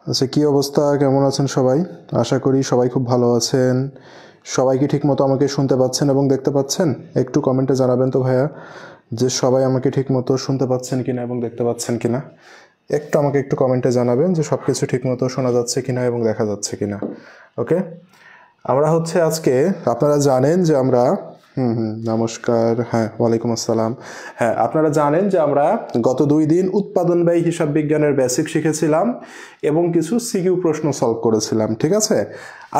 আচ্ছা, কি অবস্থা, কেমন আছেন সবাই? আশা করি সবাই খুব ভালো আছেন। সবাই কি ঠিকমতো আমাকে শুনতে পাচ্ছেন এবং দেখতে পাচ্ছেন? একটু কমেন্টে জানাবেন তো ভাইয়া যে সবাই আমাকে ঠিকমতো শুনতে পাচ্ছেন কিনা এবং দেখতে পাচ্ছেন কিনা। আমাকে একটু কমেন্টে জানাবেন যে সব কিছু ঠিকমতো শোনা যাচ্ছে কিনা এবং দেখা যাচ্ছে কিনা। ওকে, আমরা আজকে আপনারা জানেন যে আমরা নমস্কার, হ্যাঁ, ওয়ালাইকুম আসসালাম। হ্যাঁ, আপনারা জানেন যে আমরা গত 2 দিন উৎপাদন ব্যয় হিসাব বিজ্ঞানের বেসিক শিখেছিলাম এবং কিছু সিকিউ প্রশ্ন সলভ করেছিলাম। ঠিক আছে,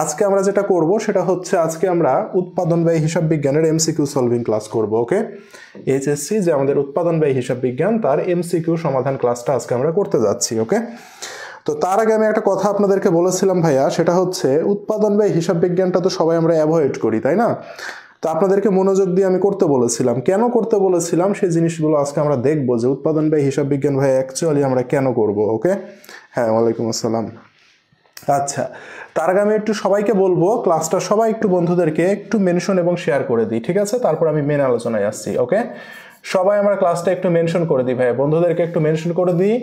আজকে আমরা যেটা করব সেটা আজকে আমরা উৎপাদন ব্যয় হিসাব বিজ্ঞানের এমসিকিউ সলভিং ক্লাস করব। ওকে, এইচএসসি যে আমাদের উৎপাদন ব্যয় হিসাব বিজ্ঞান তার এমসিকিউ সমাধান ক্লাসটা আজকে আমরা করতে যাচ্ছি। ওকে, তো তার আগে আমি একটা কথা আপনাদেরকে বলেছিলাম ভাইয়া, সেটা উৎপাদন ব্যয় হিসাব বিজ্ঞানটা তো সবাই আমরা অ্যাভয়েড করি, তাই না? তো আপনাদেরকে মনোযোগ দিয়ে আমি করতে বলেছিলাম। কেন করতে বলেছিলাম সেই জিনিসগুলো আজকে আমরা দেখবো যে উৎপাদন ব্যয় হিসাব বিজ্ঞান ভাই অ্যাকচুয়ালি আমরা কেন করব। ওকে, হ্যাঁ, ওয়ালাইকুম আসসালাম। আচ্ছা, তার আগে আমি একটু সবাইকে বলবো ক্লাসটা সবাই একটু বন্ধুদেরকে একটু মেনশন এবং শেয়ার করে দিই। ঠিক আছে, তারপর আমি মেন আলোচনায় আসছি। ওকে, সবাই আমরা ক্লাসটা একটু মেনশন করে দিই ভাই, বন্ধুদেরকে একটু মেনশন করে দিই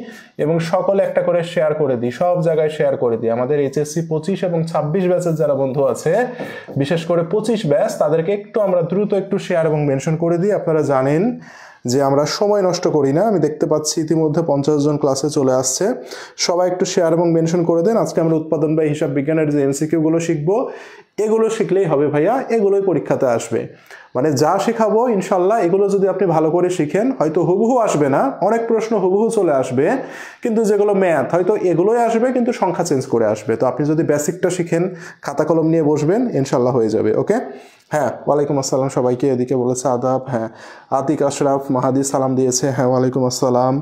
এবং সকলে একটা করে শেয়ার করে দিই, সব জায়গায় শেয়ার করে দিই। আমাদের এইচএসসি 25 এবং 26 ব্যাচের যারা বন্ধু আছে, বিশেষ করে 25 ব্যাচ, তাদেরকে একটু আমরা দ্রুত একটু শেয়ার এবং মেনশন করে দিই। আপনারা জানেন যে আমরা সময় নষ্ট করি না। আমি দেখতে পাচ্ছি ইতিমধ্যে 50 জন ক্লাসে চলে আসছে। সবাই একটু শেয়ার এবং মেনশন করে দেন। আজকে আমরা উৎপাদন ব্যয় হিসাব বিজ্ঞানের যে এমসিকিউ গুলো শিখবো, এগুলো শিখলেই হবে ভাইয়া, এগুলোই পরীক্ষাতে আসবে। মানে যা শেখাবো ইনশাল্লাহ এগুলো যদি আপনি ভালো করে শিখেন, হয়তো হুবহু আসবে না, অনেক প্রশ্ন হুবহু চলে আসবে, কিন্তু যেগুলো ম্যাথ হয়তো এগুলোই আসবে কিন্তু সংখ্যা চেঞ্জ করে আসবে। তো আপনি যদি বেসিকটা শিখেন, খাতা কলম নিয়ে বসবেন, ইনশাল্লাহ হয়ে যাবে। ওকে, হ্যাঁ, ওয়ালাইকুম আসসালাম সবাইকে। এদিকে বলেছে আদাব। হ্যাঁ, আতিক আশরাফ মাহাদি সালাম দিয়েছে। হ্যাঁ, ওয়ালাইকুম আসসালাম।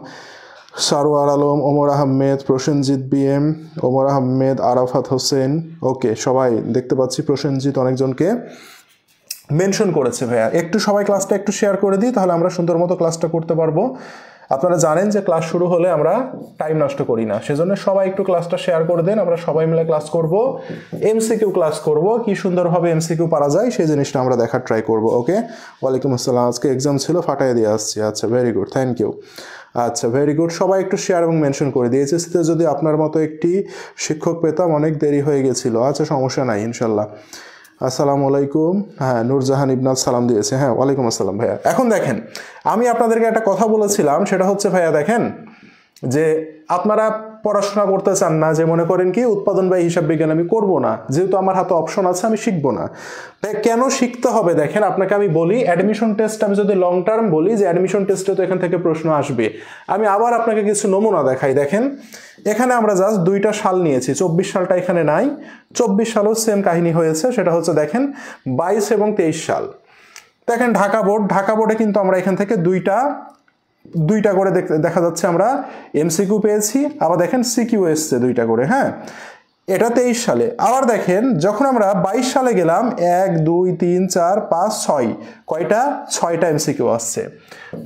সারোয়ার আলম, ওমর আহমেদ, প্রসেনজিৎ বিএম, ওমর আহমেদ, আরাফাত হোসেন। ওকে, সবাই দেখতে পাচ্ছি প্রসেনজিৎ অনেকজনকে মেনশন করেছে ভাইয়া। একটু সবাই ক্লাসটা একটু শেয়ার করে দিই, তাহলে আমরা সুন্দর মতো ক্লাসটা করতে পারবো। আপনারা জানেন যে ক্লাস শুরু হলে আমরা টাইম নষ্ট করি না, সেজন্য সবাই একটু ক্লাসটা শেয়ার করে দেন। আমরা সবাই মিলে ক্লাস করব, এমসিকিউ ক্লাস করব, কি সুন্দরভাবে এমসিকিউ পারা যায় সেই জিনিসটা আমরা দেখার ট্রাই করব। ওকে, ওয়ালাইকুম আসসালাম। আজকে এক্সাম ছিল, ফাটাই দিয়ে আসছি। আচ্ছা, ভেরি গুড, থ্যাংক ইউ। আচ্ছা, ভেরি গুড, সবাই একটু শেয়ার এবং মেনশন করে দিয়েছে। যদি আপনার মতো একটি শিক্ষক পেতাম, অনেক দেরি হয়ে গেছিল। আচ্ছা, সমস্যা নাই, ইনশাল্লাহ। আসসালামু আলাইকুম। হ্যাঁ, নূরজাহান ইবনাথ সালাম দিয়েছে। হ্যাঁ, ওয়ালাইকুম আসসালাম ভাইয়া। এখন দেখেন, আমি আপনাদেরকে একটা কথা বলেছিলাম, সেটা ভাইয়া দেখেন যে আপনারা পড়াশোনা করতে চান না, যে মনে করেন কি উৎপাদন ব্যয় হিসাব বিজ্ঞান আমি করব না, যেহেতু আমার হাতে অপশন আছে আমি শিখবো না। তাই কেন শিখতে হবে দেখেন, আপনাকে আমি বলি অ্যাডমিশন টেস্ট, আমি যদি লং টার্ম বলি যে অ্যাডমিশন টেস্টে তো এখান থেকে প্রশ্ন আসবে, আমি আবার আপনাকে কিছু নমুনা দেখাই। দেখেন, এখানে আমরা জাস্ট 2টা সাল নিয়েছি, 24 সালটা এখানে নাই, 24 সালও সেম কাহিনী হয়েছে। সেটা দেখেন 22 এবং 23 সাল। দেখেন ঢাকা বোর্ডে কিন্তু আমরা এখান থেকে দুইটা করে দেখা যাচ্ছে আমরা এমসিকিউ পেয়েছি, আবার দেখেন সিকিউ এসছে 2টা করে। হ্যাঁ, এটা 23 সালে। আবার দেখেন যখন আমরা 22 সালে গেলাম, 1 2 3 4 5 6, কয়টা? 6টা এমসিকিউ আসছে।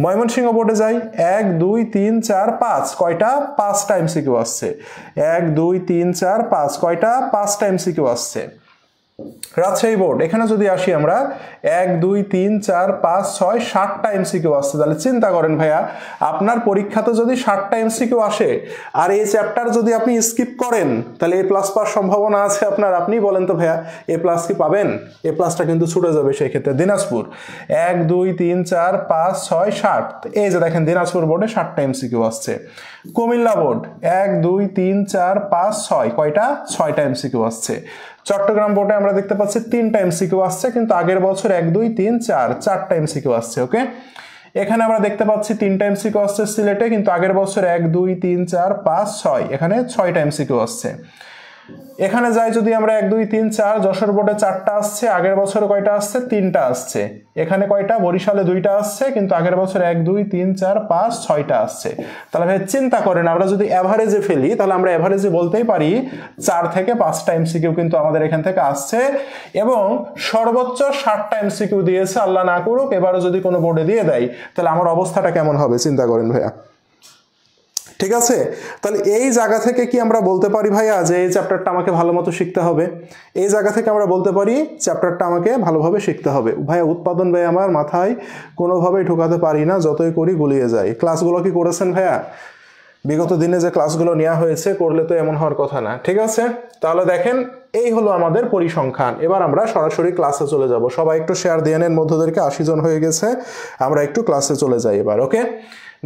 ময়মনসিংহ বোর্ডে যাই, 1 2 3 4 5, কয়টা? 5টা এমসিকিউ আসছে। 1 2 3 4 5, কয়টা? 5টা এমসিকিউ আসছে। রাজশাহী বোর্ড, এখানে যদি আসি আমরা, 1 2 3 4 5 6 7টা এমসিকিউ আসছে। তাহলে চিন্তা করেন ভাইয়া, আপনার পরীক্ষাতে যদি 7টা এমসিকিউ আসে আর এই চ্যাপ্টার যদি আপনি স্কিপ করেন, তাহলে এ প্লাস পাওয়ার সম্ভাবনা আছে আপনার? আপনি বলেন তো ভাইয়া, এ প্লাস কি পাবেন? এ প্লাসটা কিন্তু ছুটে যাবে সেই ক্ষেত্রে। দিনাজপুর, 1 2 3 4 5 6 7, এই যে দেখেন দিনাজপুর বোর্ডে 7টা এমসিকিউ আসছে। কুমিল্লা বোর্ড, 1 2 3 4 5 6, কয়টা? 6টা এমসিকিউ আসছে। চট্টগ্রাম বোর্ডে আমরা দেখতে পাচ্ছি 3টা এমসিকিউ আসছে, কিন্তু আগের বছর 1 2 3 4 4টা এমসিকিউ আসছে। ওকে, এখানে আমরা দেখতে পাচ্ছি 3টা এমসিকিউ আসছে সিলেটে, কিন্তু আগের বছর 1 2 3 4 5 6, এখানে 6টা এমসিকিউ আসছে। এখানে যাই যদি আমরা 1 2 3 4, যশোর বোর্ডে 4টা আসছে, আগের বছর কয়টা আসছে? 3টা আসছে। এখানে কয়টা? বরিশালে 2টা আসছে, কিন্তু আগের বছর 1 2 3 4 5 6টা আসছে। তাহলে ভাই চিন্তা করেন, আমরা যদি এভারেজে ফেলি, তাহলে আমরা এভারেজে বলতেই পারি 4 থেকে 5টা এমসিকিউ কিন্তু আমাদের এখান থেকে আসছে, এবং সর্বোচ্চ 60টা এমসিকিউ দিয়েছে। আল্লাহ না করুক এবারও যদি কোনো বোর্ডে দিয়ে দেয়, তাহলে আমার অবস্থাটা কেমন হবে চিন্তা করেন ভাইয়া। ঠিক আছে, তাহলে এই জায়গা থেকে কি আমরা বলতে পারি ভাইয়া যে এই চ্যাপ্টারটা আমাকে ভালো মতো শিখতে হবে? এই জায়গা থেকে আমরা বলতে পারি চ্যাপ্টারটা আমাকে ভালোভাবে শিখতে হবে। ভাইয়া উৎপাদন ব্যয় আমার মাথায় কোনোভাবেই ঢোকাতে পারি না, যতই করি গুলিয়ে যায়। ক্লাসগুলো কি করেছেন ভাইয়া? বিগত দিনে যে ক্লাসগুলো নেওয়া হয়েছে করলে তো এমন হওয়ার কথা না, ঠিক আছে? তাহলে দেখেন এই হলো আমাদের পরিসংখ্যান। এবার আমরা সরাসরি ক্লাসে চলে যাব। সবাই একটু শেয়ার দিয়ে নেন, মধ্যদেরকে 80 জন হয়ে গেছে। আমরা একটু ক্লাসে চলে যাই এবার, ওকে?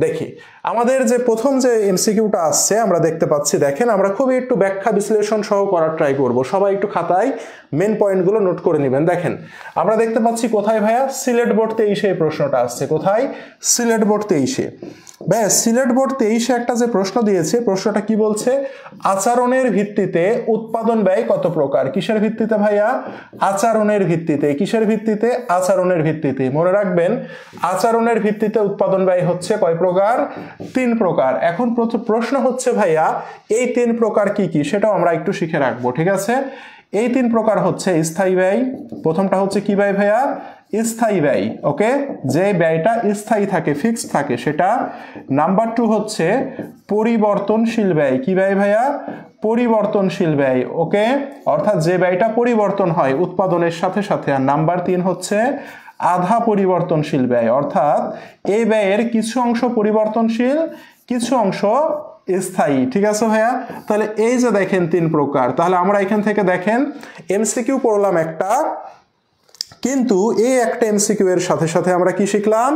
দেখি আমাদের যে প্রথম যে এমসিকিউটা আসছে আমরা দেখতে পাচ্ছি, দেখেন আমরা খুবই একটু ব্যাখ্যা বিশ্লেষণ সহ করার ট্রাই করব। সবাই একটু খাতায় মেন পয়েন্টগুলো নোট করে নেবেন। দেখেন আমরা দেখতে পাচ্ছি কোথায় ভাইয়া, সিলেট বোর্ড 23 এই প্রশ্নটা আসছে। কোথায়? সিলেট বোর্ড 23-এ। ব্যাস, সিলেট বোর্ড 23-এ একটা যে প্রশ্ন দিয়েছে, প্রশ্নটা কি বলছে? আচরণের ভিত্তিতে উৎপাদন ব্যয় কত প্রকার? কিসের ভিত্তিতে ভাইয়া? আচরণের ভিত্তিতে। কিসের ভিত্তিতে? আচরণের ভিত্তিতে। মনে রাখবেন আচরণের ভিত্তিতে উৎপাদন ব্যয় হচ্ছে কয় প্রকার? 3 প্রকার। এখন প্রশ্ন হচ্ছে ভাইয়া এই 3 প্রকার কি কি সেটাও আমরা একটু শিখে রাখবো, ঠিক আছে? এই 3 প্রকার হচ্ছে স্থায়ী ব্যয়। প্রথমটা হচ্ছে কি ব্যয় ভাইয়া? স্থায়ী ব্যয়, ওকে? যে ব্যয়টা স্থায়ী থাকে, ফিক্সড থাকে সেটা। নাম্বার 2 হচ্ছে পরিবর্তনশীল ব্যয়। কি ব্যয় ভাইয়া? পরিবর্তনশীল ব্যয়, ওকে? অর্থাৎ যে ব্যয়টা পরিবর্তন হয় উৎপাদনের সাথে সাথে। আর নাম্বার 3 হচ্ছে আধা পরিবর্তনশীল ব্যয়, অর্থাৎ এই ব্যয়ের কিছু অংশ পরিবর্তনশীল, কিছু অংশ স্থায়ী, ঠিক আছে ভাইয়া? তাহলে এই যে দেখেন 3 প্রকার। তাহলে আমরা এখান থেকে দেখেন এমসিকিউ পড়লাম একটা, কিন্তু এই একটা এমসিকিউ এর সাথে সাথে আমরা কি শিখলাম?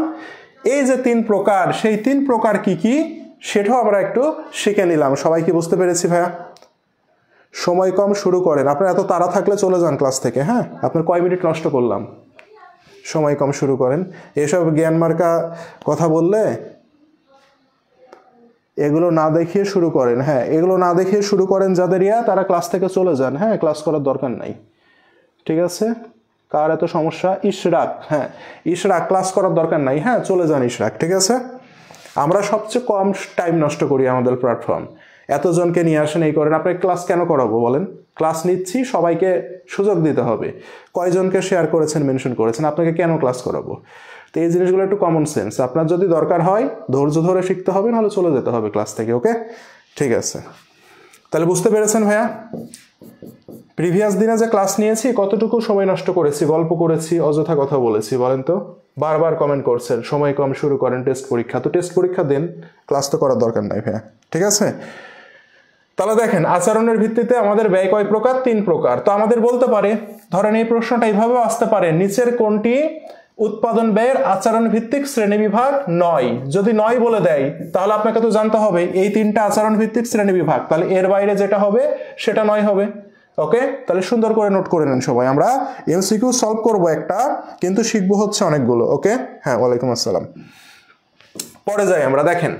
এই যে 3 প্রকার, সেই 3 প্রকার কি কি সেটাও আমরা একটু শিখে নিলাম। সবাই কি বুঝতে পেরেছি ভাইয়া? সময় কম, শুরু করেন। আপনার এত তাড়া থাকলে চলে যান ক্লাস থেকে, হ্যাঁ? আপনার কয় মিনিট নষ্ট করলাম? সময় কম, শুরু করেন। এসব জ্ঞান মার্কা কথা বললে এগুলো না দেখিয়ে শুরু করেন। হ্যাঁ, এগুলো না দেখিয়ে শুরু করেন যাদের তারা ক্লাস থেকে চলে যান। হ্যাঁ, ক্লাস করার দরকার নাই, ঠিক আছে? কার এত সমস্যা? ইশরাক, হ্যাঁ ইশরাক, ক্লাস করার দরকার নাই, হ্যাঁ চলে যান ইশরাক, ঠিক আছে? আমরা সবচেয়ে কম টাইম নষ্ট করি আমাদের প্ল্যাটফর্ম। এতজনকে নিয়ে আসেন, এই করেন। আপনাকে ক্লাস কেন করাবো বলেন? ক্লাস নিচ্ছি, সবাইকে সুযোগ দিতে হবে। কয়জনকে শেয়ার করেছেন, মেনশন করেছেন, আপনাকে কেন ক্লাস করাবো? তো এই জিনিসগুলো একটু কমন সেন্স। আপনার যদি দরকার হয় ধৈর্য ধরে শিখতে হবে, নাহলে চলে যেতে হবে ক্লাস থেকে, ওকে? ঠিক আছে, তাহলে বুঝতে পেরেছেন ভাইয়া? প্রিভিয়াস দিনে যে ক্লাস নিয়েছি কতটুকু সময় নষ্ট করেছি, গল্প করেছি, অযথা কথা বলেছি বলেন তো? বারবার কমেন্ট করছেন সময় কম, শুরু করেন, টেস্ট পরীক্ষা। তো টেস্ট পরীক্ষা দেন, ক্লাস তো করার দরকার নাই ভাইয়া, ঠিক আছে? তাহলে দেখেন আচরণের ভিত্তিতে আমাদের ব্যয় কয় প্রকার? 3 প্রকার। তো আমাদের বলতে পারে, ধরেন এই প্রশ্নটা এইভাবেও আসতে পারে, নিচের কোনটি উৎপাদন ব্যয়ের আচরণ ভিত্তিক শ্রেণীবিভাগ নয়? যদি নয় বলে দেয় তাহলে আপনাকে তো জানতে হবে এই 3টা আচরণ ভিত্তিক শ্রেণীবিভাগ, তাহলে এর বাইরে যেটা হবে সেটা নয় হবে, ওকে? তাহলে সুন্দর করে নোট করে নেন সবাই। আমরা এমসিকিউ সলভ করব একটা, কিন্তু শিখবো হচ্ছে অনেকগুলো, ওকে? হ্যাঁ, ওয়ালাইকুম আসসালাম। পরে যাই আমরা। দেখেন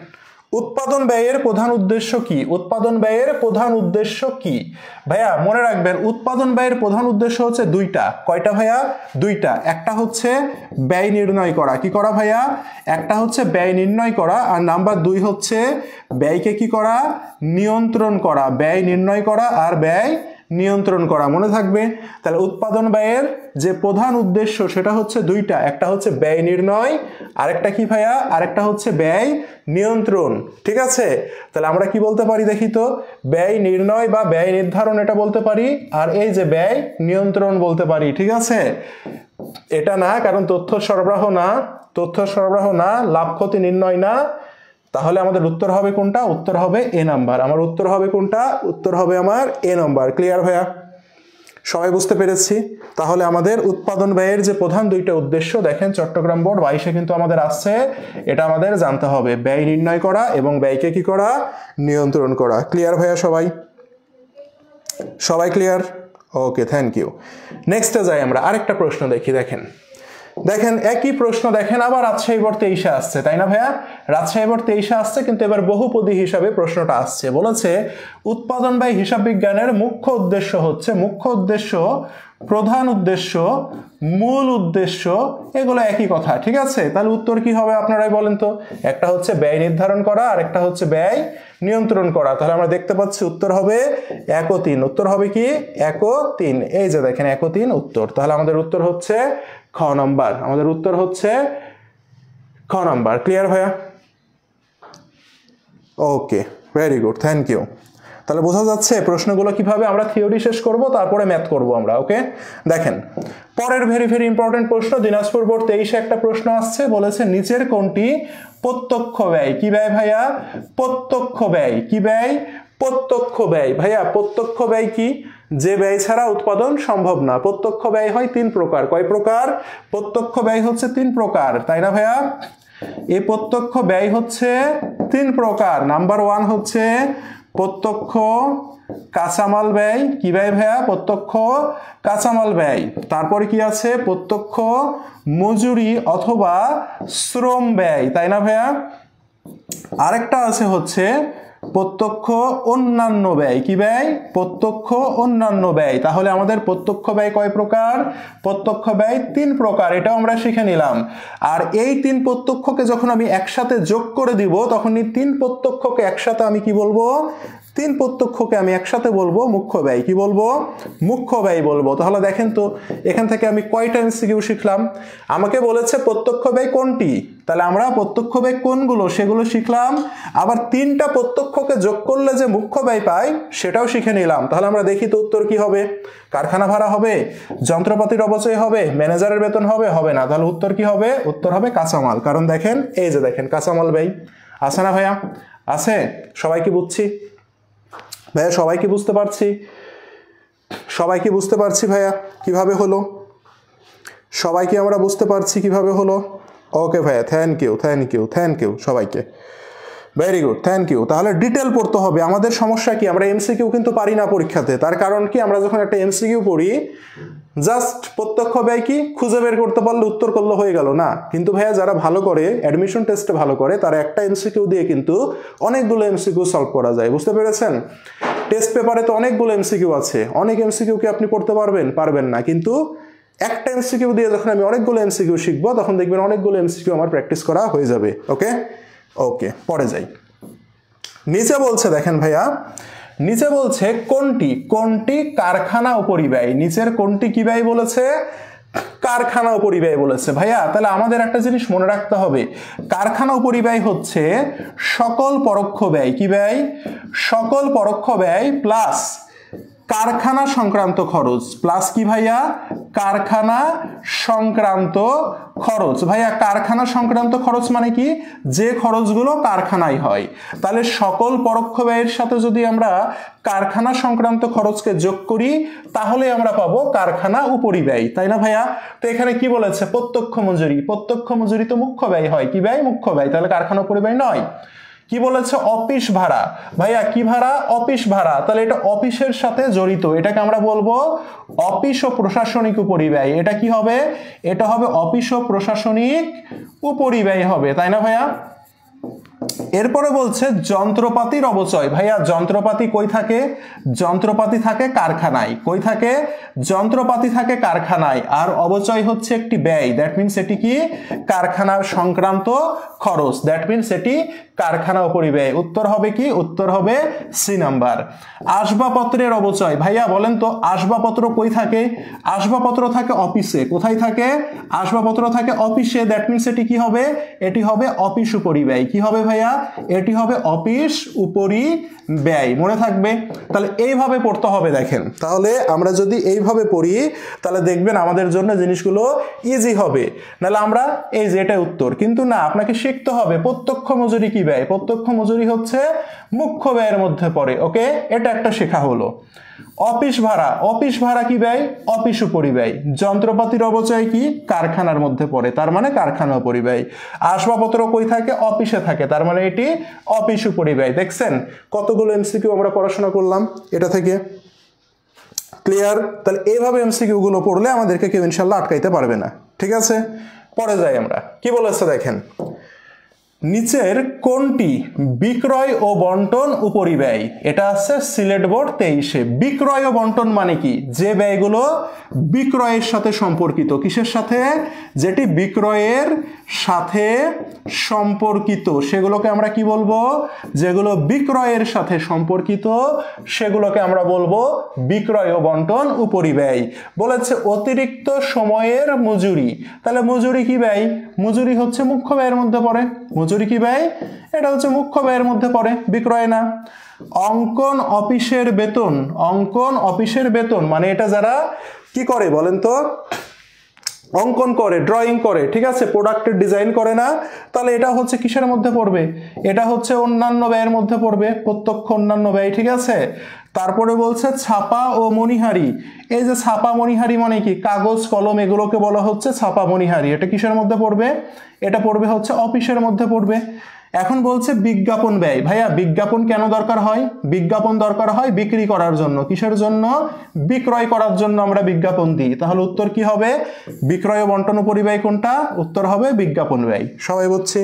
উৎপাদন ব্যয়ের প্রধান উদ্দেশ্য কি? উৎপাদন ব্যয়ের প্রধান উদ্দেশ্য কি ভাইয়া? মনে রাখবেন উৎপাদন ব্যয়ের প্রধান উদ্দেশ্য হচ্ছে 2টা। কয়টা ভাইয়া? 2টা। একটা হচ্ছে ব্যয় নির্ণয় করা। কি করা ভাইয়া? একটা হচ্ছে ব্যয় নির্ণয় করা, আর নাম্বার 2 হচ্ছে ব্যয়কে কি করা? নিয়ন্ত্রণ করা। ব্যয় নির্ণয় করা আর ব্যয় নিয়ন্ত্রণ করা, মনে থাকবে? তাহলে উৎপাদন ব্যয়ের যে প্রধান উদ্দেশ্য সেটা হচ্ছে 2টা। একটা হচ্ছে ব্যয় নির্ণয়, আরেকটা কি ভাইয়া? আরেকটা হচ্ছে ব্যয় নিয়ন্ত্রণ, ঠিক আছে? তাহলে আমরা কি বলতে পারি দেখি তো? ব্যয় নির্ণয় বা ব্যয় নির্ধারণ এটা বলতে পারি, আর এই যে ব্যয় নিয়ন্ত্রণ বলতে পারি, ঠিক আছে? এটা না, কারণ তথ্য সরবরাহ না, তথ্য সরবরাহ না, লাভ ক্ষতি নির্ণয় না। তাহলে আমাদের উত্তর হবে কোনটা? উত্তর হবে এ নাম্বার। আমার উত্তর হবে কোনটা? উত্তর হবে আমার এ নাম্বার। ক্লিয়ার ভাইয়া? সবাই বুঝতে পেরেছি? তাহলে আমাদের উৎপাদন ব্যয়ের যে প্রধান 2টা উদ্দেশ্য, দেখেন চট্টগ্রাম বোর্ড 22-এ কিন্তু আমাদের আসছে, এটা আমাদের জানতে হবে। ব্যয় নির্ণয় করা এবং ব্যয়কে কি করা? নিয়ন্ত্রণ করা। ক্লিয়ার ভাইয়া সবাই? সবাই ক্লিয়ার? Okay, thank you. নেক্সটে যাই আমরা, আরেকটা প্রশ্ন দেখি। দেখেন একই প্রশ্ন, দেখেন আবার রাজশাহী বোর্ড 23-এ আসছে, তাই না ভাইয়া? রাজশাহী বোর্ড 23-এ আসছে, কিন্তু এবার বহুপদী হিসাবে প্রশ্নটা আসছে। বলেছে উৎপাদন ব্যয় হিসাব বিজ্ঞানের মুখ্য উদ্দেশ্য হচ্ছে, মুখ্য উদ্দেশ্য, প্রধান উদ্দেশ্য, মূল উদ্দেশ্য, এগুলো একই কথা, ঠিক আছে? তাহলে উত্তর কি হবে আপনারাই বলেন তো? একটা হচ্ছে ব্যয় নির্ধারণ করা আর একটা হচ্ছে ব্যয় নিয়ন্ত্রণ করা। তাহলে আমরা দেখতে পাচ্ছি উত্তর হবে 1 ও 3। উত্তর হবে কি? 1 ও 3। এই যে দেখেন 1 ও 3 উত্তর। তাহলে আমাদের উত্তর হচ্ছে খ নাম্বার। আমাদের উত্তর হচ্ছে খ নাম্বার। ক্লিয়ার ভাইয়া? ওকে, ভেরি গুড, থ্যাংক ইউ। তাহলে বোঝা যাচ্ছে প্রশ্নগুলো কিভাবে আমরা থিওরি শেষ করব, তারপরে ম্যাথ করব আমরা, ওকে? দেখেন পরের ভেরি ভেরি ইম্পর্টেন্ট প্রশ্ন, দিনাজপুর বোর্ড 23-এ একটা প্রশ্ন আসছে, বলেছে নিচের কোনটি প্রত্যক্ষ ব্যয়? কি ব্যয় ভাইয়া? প্রত্যক্ষ ব্যয়। কি ব্যয়? প্রত্যক্ষ ব্যয়। ভাইয়া প্রত্যক্ষ ব্যয় কি? যে ব্যয় ছাড়া উৎপাদন সম্ভব না। প্রত্যক্ষ ব্যয় হয় 3 প্রকার। কয় প্রকার? প্রত্যক্ষ ব্যয় হচ্ছে 3 প্রকার, তাই না ভাইয়া? এই প্রত্যক্ষ ব্যয় হচ্ছে 3 প্রকার। নাম্বার 1 হচ্ছে প্রত্যক্ষ কাঁচামাল ব্যয়। কি ব্যয় ভাইয়া? প্রত্যক্ষ কাঁচামাল ব্যয়। তারপরে কি আছে? প্রত্যক্ষ মজুরি অথবা শ্রম ব্যয়, তাই না ভাইয়া? আরেকটা আছে হচ্ছে প্রত্যক্ষ অন্যান্য ব্যয়। কি ব্যয়? প্রত্যক্ষ অন্যান্য ব্যয়। তাহলে আমাদের প্রত্যক্ষ ব্যয় কয় প্রকার? প্রত্যক্ষ ব্যয় 3 প্রকার, এটাও আমরা শিখে নিলাম। আর এই 3 প্রত্যক্ষকে যখন আমি একসাথে যোগ করে দিব, তখন এই 3 প্রত্যক্ষকে একসাথে আমি কি বলবো? 3 প্রত্যক্ষকে আমি একসাথে বলবো মুখ্য ব্যয়। কি বলবো? মুখ্য ব্যয় বলবো। তাহলে দেখেন তো এখান থেকে আমি কয়টা এমসিকিউ শিখলাম? আমাকে বলেছে প্রত্যক্ষ ব্যয় কোনটি, তাহলে আমরা প্রত্যক্ষ ব্যয় কোনগুলো সেগুলো শিখলাম। আবার 3টা প্রত্যক্ষকে যোগ করলে যে মুখ্য ব্যয় পাই সেটাও শিখে নিলাম। তাহলে আমরা দেখি তো উত্তর কি হবে? কারখানা ভাড়া হবে, যন্ত্রপাতির অপচয় হবে, ম্যানেজারের বেতন হবে? হবে না। তাহলে উত্তর কি হবে? উত্তর হবে কাঁচামাল। কারণ দেখেন এই যে দেখেন কাঁচামাল ব্যয় আছে না ভাইয়া? আছে? সবাই কি বুঝছি ভাইয়া? সবাই কি বুঝতে পারছি? সবাই কি বুঝতে পারছি ভাইয়া কিভাবে হলো? সবাই কি আমরা বুঝতে পারছি কিভাবে হলো? ওকে ভাইয়া, thank you thank you thank you সবাইকে, ভেরি গুড, থ্যাংক ইউ। তাহলে ডিটেল পড়তে হবে। আমাদের সমস্যা কি? আমরা এমসিকিউ কিন্তু পারি না পরীক্ষাতে। তার কারণ কি? আমরা যখন একটা এমসিকিউ পড়ি জাস্ট প্রত্যক্ষ ব্যয় কি খুঁজে বের করতে পারলে উত্তর করলে হয়ে গেল না। কিন্তু ভাইয়া যারা ভালো করে, অ্যাডমিশন টেস্টে ভালো করে, তারা একটা এমসিকিউ দিয়ে কিন্তু অনেকগুলো এমসিকিউ সলভ করা যায়। বুঝতে পেরেছেন? টেস্ট পেপারে তো অনেকগুলো এমসিকিউ আছে, অনেক এমসিকিউ কি আপনি পড়তে পারবেন? পারবেন না। কিন্তু একটা এমসিকিউ দিয়ে যখন আমি অনেকগুলো এমসিকিউ শিখবো, তখন দেখবেন অনেকগুলো এমসিকিউ আমার প্র্যাকটিস করা হয়ে যাবে। ওকে ওকে, পরে যাই। নিচে বলছে দেখেন ভাইয়া, নিচে বলছে কোনটি কোনটি কারখানা উপরিব্যয়? নিচের কোনটি কি ব্যয় বলেছে? কারখানা উপরিব্যয় বলেছে। ভাইয়া তাহলে আমাদের একটা জিনিস মনে রাখতে হবে, কারখানা উপরিব্যয় হচ্ছে সকল পরোক্ষ ব্যয়। কি ব্যয়? সকল পরোক্ষ ব্যয় প্লাস কারখানা সংক্রান্ত খরচ। প্লাস কি ভাইয়া? কারখানা সংক্রান্ত খরচ। ভাইয়া কারখানা সংক্রান্ত খরচ মানে কি? যে খরচগুলো কারখানায় হয়। তাহলে সকল পরোক্ষ ব্যয়ের সাথে যদি আমরা কারখানা সংক্রান্ত খরচকে যোগ করি, তাহলে আমরা পাবো কারখানা উপরিব্যয়, তাই না ভাইয়া? তো এখানে কি বলেছে? প্রত্যক্ষ মজুরি। প্রত্যক্ষ মজুরি তো মুখ্য ব্যয় হয়। কি ব্যয়? মুখ্য ব্যয়। তাহলে কারখানা উপরিব্যয় নয়। কি বলেছে? অফিস ভাড়া। ভাইয়া কি ভাড়া? অফিস ভাড়া। তাহলে এটা অফিসের সাথে জড়িত, এটাকে আমরা বলবো অফিস ও প্রশাসনিক উপরিব্যয়। এটা কি হবে? এটা হবে অফিস ও প্রশাসনিক উপরিব্যয় হবে, তাই না ভাইয়া? এরপরে বলছে যন্ত্রপাতির অপচয়। ভাইয়া যন্ত্রপাতি কই থাকে? যন্ত্রপাতি থাকে কারখানায়। কই থাকে? যন্ত্রপাতি থাকে কারখানায়। আর অপচয় হচ্ছে একটি ব্যয়, দ্যাট মিনস এটি কি? কারখানা সংক্রান্ত খরচ, দ্যাট মিনস এটি কারখানা উপরিব্যয়। উত্তর হবে কি? উত্তর হবে সি নাম্বার। আসবাবপত্রের অপচয়। ভাইয়া বলেন তো আসবাবপত্র কই থাকে? আসবাবপত্র থাকে অফিসে। কোথায় থাকে? আসবাবপত্র থাকে অফিসে, দ্যাট মিনস এটি কি হবে? এটি হবে অফিস উপরিব্যয়। কি হবে ভাইয়া? এটি হবে অফিস উপরিব্যয়। মনে থাকবে? তাহলে এইভাবে পড়তে হবে। দেখেন তাহলে আমরা যদি এইভাবে পড়ি তাহলে দেখবেন আমাদের জন্য জিনিসগুলো ইজি হবে। নাহলে আমরা এই যে এটা উত্তর, কিন্তু না, আপনাকে শিখতে হবে প্রত্যক্ষ মজুরি কি ব্যয়। প্রত্যক্ষ মজুরি হচ্ছে মুখ্য ব্যয়ের মধ্যে পড়ে। ওকে, এটা একটা শেখা হলো। অফিস ভাড়া। অফিস ভাড়া কি ব্যয়? অফিস উপরিব্যয়। যন্ত্রপাতির অপচয় কি? কারখানার মধ্যে পড়ে, তার মানে কারখানা উপরিব্যয়। আসবাবপত্র কই থাকে? অফিসে থাকে, তার মানে এটি অফিস উপরিব্যয়। দেখছেন কতগুলো এমসিকিউ আমরা পড়াশোনা করলাম এটা থেকে। ক্লিয়ার? তাহলে এইভাবে এমসিকিউ গুলো পড়লে আমাদেরকে কেউ ইনশাল্লাহ আটকাইতে পারবে না। ঠিক আছে, পরে যাই আমরা। কি বলেছে দেখেন, নিচের কোনটি বিক্রয় ও বন্টন উপরিব্যয়? এটা আছে সিলেট বোর্ড 23-এ। বিক্রয় ও বন্টন মানে কি? যে ব্যয়গুলো বিক্রয়ের সাথে সম্পর্কিত। কিসের সাথে? যেটি বিক্রয়ের সাথে সম্পর্কিত সেগুলোকে আমরা কি বলবো? যেগুলো বিক্রয়ের সাথে সম্পর্কিত সেগুলোকে আমরা বলবো বিক্রয় ও বন্টন উপরিব্যয়। বলেছে অতিরিক্ত সময়ের মজুরি। তাহলে মজুরি কি ব্যয়? মজুরি হচ্ছে মুখ্য ব্যয়ের মধ্যে পড়ে। মজুরি কি ব্যয়? এটা হচ্ছে মুখ্য ব্যয়ের মধ্যে পড়ে, বিক্রয় না। অঙ্কন অফিসের বেতন। অঙ্কন অফিসের বেতন মানে এটা যারা কি করে বলেন তো? অঙ্কন করে, ড্রয়িং করে, ঠিক আছে, প্রোডাক্টের ডিজাইন করে না, তাহলে এটা হচ্ছে কিসের মধ্যে পড়বে? এটা হচ্ছে অন্যান্য ব্যয়ের মধ্যে পড়বে, প্রত্যক্ষ অন্যান্য ব্যয়, ঠিক আছে। তারপরে বলছে ছাপা ও মণিহারি। এই যে ছাপা মণিহারি মানে কি? কাগজ কলম এগুলোকে বলা হচ্ছে ছাপা মণিহারি। এটা কিসের মধ্যে পড়বে? এটা পড়বে হচ্ছে অফিসের মধ্যে পড়বে। এখন বলছে বিজ্ঞাপন ব্যয়। ভাইয়া বিজ্ঞাপন কেন দরকার হয়? বিজ্ঞাপন দরকার হয় বিক্রি করার জন্য। কিসের জন্য? বিক্রয় করার জন্য আমরা বিজ্ঞাপন দিই। তাহলে উত্তর কি হবে? বিক্রয় ও বন্টন পরিব্যয় কোনটা? উত্তর হবে বিজ্ঞাপন ব্যয়। সবাই বুঝছে?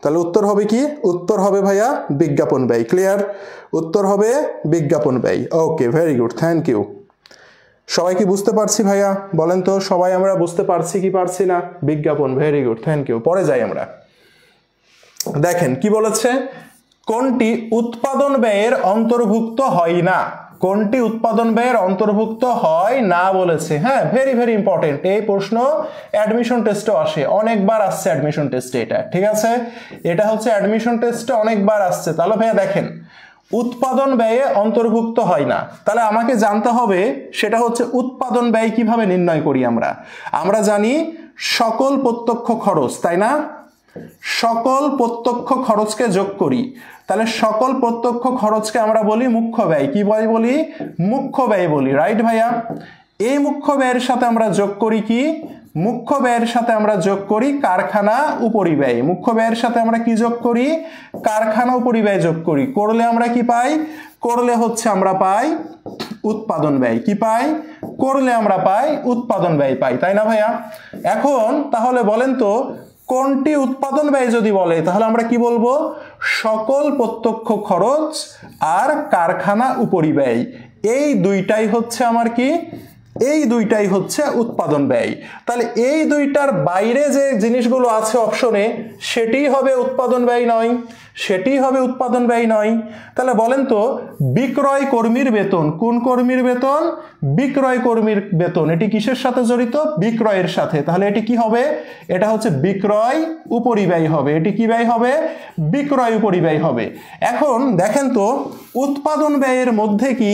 তাহলে উত্তর হবে কি? উত্তর হবে ভাইয়া বিজ্ঞাপন ব্যয়। ক্লিয়ার? উত্তর হবে বিজ্ঞাপন ব্যয়। ওকে, ভেরি গুড, থ্যাংক ইউ। সবাই কি বুঝতে পারছি ভাইয়া? বলেন তো সবাই আমরা বুঝতে পারছি কি পারছি না? বিজ্ঞাপন, ভেরি গুড, থ্যাংক ইউ। পরে যাই আমরা। দেখেন কি বলেছে, কোনটি উৎপাদন ব্যয়ের অন্তর্ভুক্ত হয় না? কোনটি উৎপাদন ব্যয়ের অন্তর্ভুক্ত হয় না বলেছে। হ্যাঁ, ভেরি ভেরি ইম্পর্টেন্ট। এই প্রশ্ন অ্যাডমিশন টেস্টে আসে, অনেকবার আসছে অ্যাডমিশন টেস্টে এটা, ঠিক আছে। এটা হচ্ছে অ্যাডমিশন টেস্টে অনেকবার আসছে। তাহলে ভাইয়া দেখেন, উৎপাদন ব্যয়ে অন্তর্ভুক্ত হয় না, তাহলে আমাকে জানতে হবে সেটা হচ্ছে উৎপাদন ব্যয় কিভাবে নির্ণয় করি আমরা। আমরা জানি সকল প্রত্যক্ষ খরচ, তাই না? সকল প্রত্যক্ষ খরচকে যোগ করি, তাহলে সকল প্রত্যক্ষ খরচকে আমরা বলি মুখ্য ব্যয়। কি বলি? মুখ্য ব্যয় বলি, রাইট ভাইয়া? এই মুখ্য ব্যয়ের সাথে আমরা যোগ করি কি? মুখ্য ব্যয়ের সাথে আমরা যোগ করি কারখানা উপরিব্যয়। মুখ্য ব্যয়ের সাথে আমরা কি যোগ করি? কারখানা উপরিব্যয় যোগ করি। করলে আমরা কি পাই? করলে হচ্ছে আমরা পাই উৎপাদন ব্যয়। কি পাই? করলে আমরা পাই উৎপাদন ব্যয় পাই, তাই না ভাইয়া? এখন তাহলে বলেন তো কোনটি উৎপাদন ব্যয় যদি বলে, তাহলে আমরা কি বলবো? সকল প্রত্যক্ষ খরচ আর কারখানা উপরিব্যয়, এই দুইটাই হচ্ছে আমার কি? এই দুইটাই হচ্ছে উৎপাদন ব্যয়। তাহলে এই দুইটার বাইরে যে জিনিসগুলো আছে অপশনে, সেটি হবে উৎপাদন ব্যয় নয়, সেটি হবে উৎপাদন ব্যয় নয়। তাহলে বলেন তো বিক্রয় কর্মীর বেতন, কোন কর্মীর বেতন? বিক্রয় কর্মীর বেতন। এটি কিসের সাথে জড়িত? বিক্রয়ের সাথে। তাহলে এটি কি হবে? এটা হচ্ছে বিক্রয় উপরিব্যয় হবে। এটি কি ব্যয় হবে? বিক্রয় উপরিব্যয় হবে। এখন দেখেন তো উৎপাদন ব্যয়ের মধ্যে কি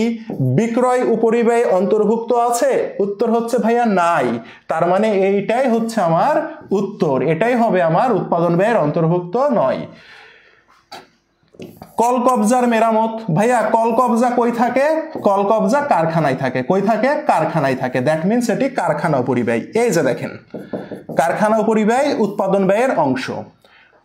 বিক্রয় উপরিব্যয় অন্তর্ভুক্ত আছে? উত্তর হচ্ছে ভাইয়া নাই। তার মানে এইটাই হচ্ছে আমার উত্তর, এটাই হবে আমার উৎপাদন ব্যয়ের অন্তর্ভুক্ত নয়। কলকবজার মেরামত। ভাইয়া কলকবজা কই থাকে? কলকবজা কারখানায় থাকে। কই থাকে? কারখানায় থাকে। দ্যাট মিনস এটি কারখানা উপরিব্যয়। এই যে দেখেন, কারখানা উপরিব্যয় উৎপাদন ব্যয়ের অংশ।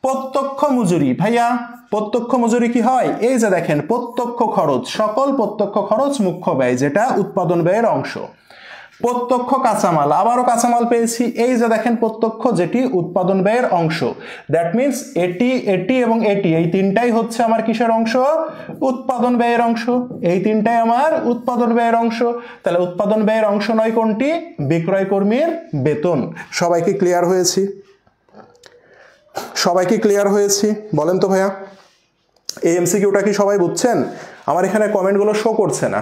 প্রত্যক্ষ মজুরি। ভাইয়া প্রত্যক্ষ মজুরি কি হয়? এই যে দেখেন, প্রত্যক্ষ খরচ, সকল প্রত্যক্ষ খরচ মুখ্য ব্যয়, যেটা উৎপাদন ব্যয়ের অংশ। প্রত্যক্ষ কাঁচামাল, আবারও কাঁচামাল পেয়েছি। এই যে দেখেন প্রত্যক্ষ, যেটি উৎপাদন ব্যয়ের অংশ। দ্যাট মিনস এটি, এটি এবং এটি, এই তিনটাই হচ্ছে আমার কিসের অংশ? উৎপাদন ব্যয়ের অংশ। এই তিনটাই আমার উৎপাদন ব্যয়ের অংশ। তাহলে উৎপাদন ব্যয়ের অংশ নয় কোনটি? বিক্রয় কর্মীর বেতন। সবাইকে ক্লিয়ার হয়েছি? সবাইকে ক্লিয়ার হয়েছি? বলেন তো ভাইয়া, এই এমসিকিউটা কি সবাই বুঝছেন? আমার এখানে কমেন্টগুলো শো করছে না,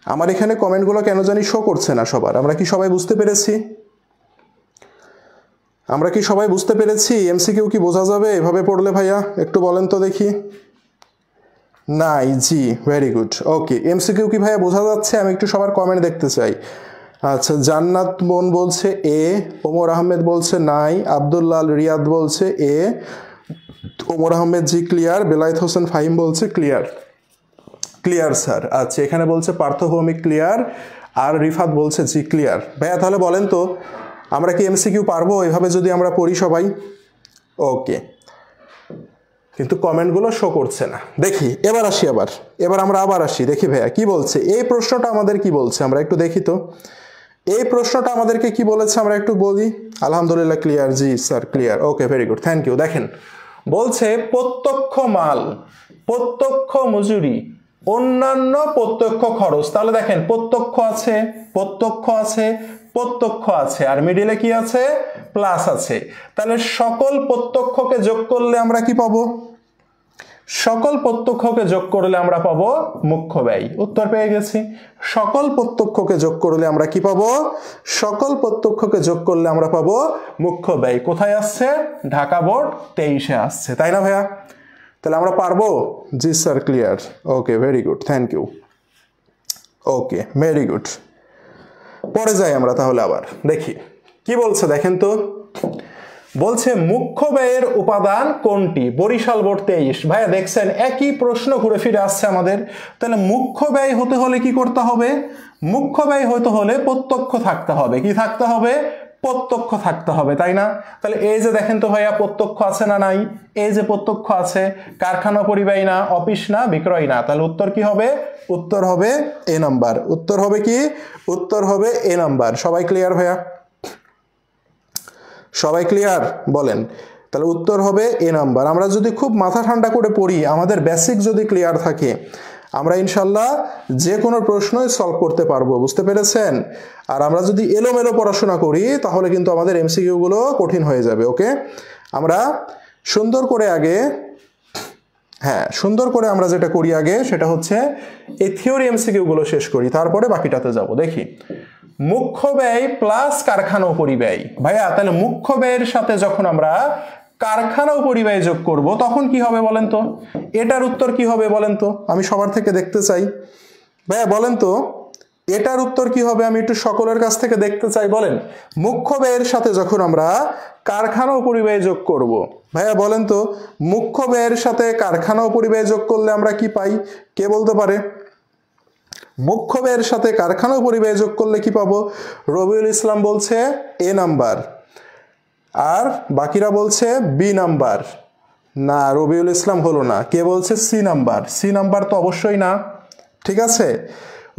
আমার এখানে কমেন্টগুলো কেন জানি শো করছে না সবার। আমরা কি সবাই বুঝতে পেরেছি? আমরা কি সবাই বুঝতে পেরেছি? এমসিকিউ কি বোঝা যাবে এভাবে পড়লে ভাইয়া? একটু বলেন তো দেখি। নাই, জি, ভেরি গুড। ওকে, এমসিকিউ কি ভাইয়া বোঝা যাচ্ছে? আমি একটু সবার কমেন্ট দেখতে চাই। আচ্ছা, জান্নাত বোন বলছে এ, ওমর আহমেদ বলছে নাই, আব্দুল্লাল রিয়াদ বলছে এ, ওমর আহমেদ জি ক্লিয়ার, বেলায়েত হোসেন ফাহিম বলছে ক্লিয়ার। Clear sir. আচ্ছা, এখানে বলছে পার্থ ভৌমিক ক্লিয়ার, আর রিফাত বলছে জি ক্লিয়ার। ভাইয়া তাহলে বলেন তো আমরা কি এমসিকিউ পারবো এভাবে যদি আমরা পড়ি সবাই? ওকে, কিন্তু কমেন্টগুলো শো করছে না। দেখি এবার আসি, এবার আমরা আবার আসি। দেখি ভাইয়া কি বলছে, এই প্রশ্নটা আমাদের কি বলছে আমরা একটু দেখি তো। এই প্রশ্নটা আমাদেরকে কি বলেছে আমরা একটু বলি। আলহামদুলিল্লাহ ক্লিয়ার, জি sir clear. Okay, very good, thank you. দেখেন বলছে প্রত্যক্ষ মাল, প্রত্যক্ষ মজুরি, অন্যান্য প্রত্যক্ষ খরচ। তাহলে দেখেন প্রত্যক্ষ আছে, প্রত্যক্ষ আছে, প্রত্যক্ষ আছে, আর মিডিলে কি আছে? প্লাস আছে। তাহলে সকল প্রত্যক্ষকে যোগ করলে আমরা কি পাবো? সকল প্রত্যক্ষকে যোগ করলে আমরা পাবো মুখ্য ব্যয়। উত্তর পেয়ে গেছি। সকল প্রত্যক্ষকে যোগ করলে আমরা কি পাবো? সকল প্রত্যক্ষকে যোগ করলে আমরা পাবো মুখ্য ব্যয়। কোথায় আসছে? ঢাকা বোর্ড 23-এ আসছে, তাই না ভাইয়া? তাহলে আমরা পারবো? জি sir clear. Okay, very good, thank you. Okay, very good. পরে যাই আমরা তাহলে আবার দেখি কি বলছে দেখেন তো। বলছে মুখ্য ব্যয়ের উপাদান কোনটি? বরিশাল বোর্ড 23। ভাইয়া দেখছেন একই প্রশ্ন ঘুরে ফিরে আসছে আমাদের। তাহলে মুখ্য ব্যয় হতে হলে কি করতে হবে? মুখ্য ব্যয় হতে হলে প্রত্যক্ষ থাকতে হবে। কি থাকতে হবে? প্রত্যক্ষ থাকতে হবে, তাই না? তাহলে এই যে দেখেন তো ভাইয়া প্রত্যক্ষ আছে না নাই? এই যে প্রত্যক্ষ আছে, কারখানা পরিব্যয় না, অফিস না, বিক্রয় না, তাহলে উত্তর কি হবে? উত্তর হবে এ নাম্বার। উত্তর হবে কি? উত্তর হবে এ নাম্বার। সবাই ক্লিয়ার ভাইয়া? সবাই ক্লিয়ার বলেন? তাহলে উত্তর হবে এ নাম্বার। আমরা যদি খুব মাথা ঠান্ডা করে পড়ি, আমাদের বেসিক যদি ক্লিয়ার থাকে, আমরা ইনশাল্লাহ যে কোনো প্রশ্নই সলভ করতে পারবো। বুঝতে পেরেছেন? আর আমরা যদি এলোমেলো পড়াশোনা করি তাহলে কিন্তু আমাদের এমসিকিউ গুলো কঠিন হয়ে যাবে। ওকে, আমরা সুন্দর করে আগে, হ্যাঁ সুন্দর করে আমরা যেটা করি আগে সেটা হচ্ছে এই থিওরি এমসিকিউ গুলো শেষ করি, তারপরে বাকিটাতে যাব। দেখি মুখ্য ব্যয় প্লাস কারখানা পরিব্যয়। ভাইয়া তাহলে মুখ্য ব্যয়ের সাথে যখন আমরা কারখানা পরিব্যয় যোগ করব তখন কি হবে বলেন তো? এটার উত্তর কি হবে বলেন তো? আমি সবার থেকে দেখতে চাই। ভাইয়া বলেন তো এটার উত্তর কি হবে? আমি একটু সকলের কাছ থেকে দেখতে চাই। বলেন, মুখ্য ব্যয়ের সাথে যখন আমরা কারখানা পরিব্যয় যোগ করব, ভাইয়া বলেন তো মুখ্য ব্যয়ের সাথে কারখানা পরিব্যয় যোগ করলে আমরা কি পাই? কে বলতে পারে? মুখ্য ব্যয়ের সাথে কারখানা পরিব্যয় যোগ করলে কি পাবো? রবিউল ইসলাম বলছে এ নাম্বার, আর বাকিরা বলছে বি নাম্বার। না, রবিউল ইসলাম হলো না। কে বলছে সি নাম্বার? সি নাম্বার তো অবশ্যই না। ঠিক আছে,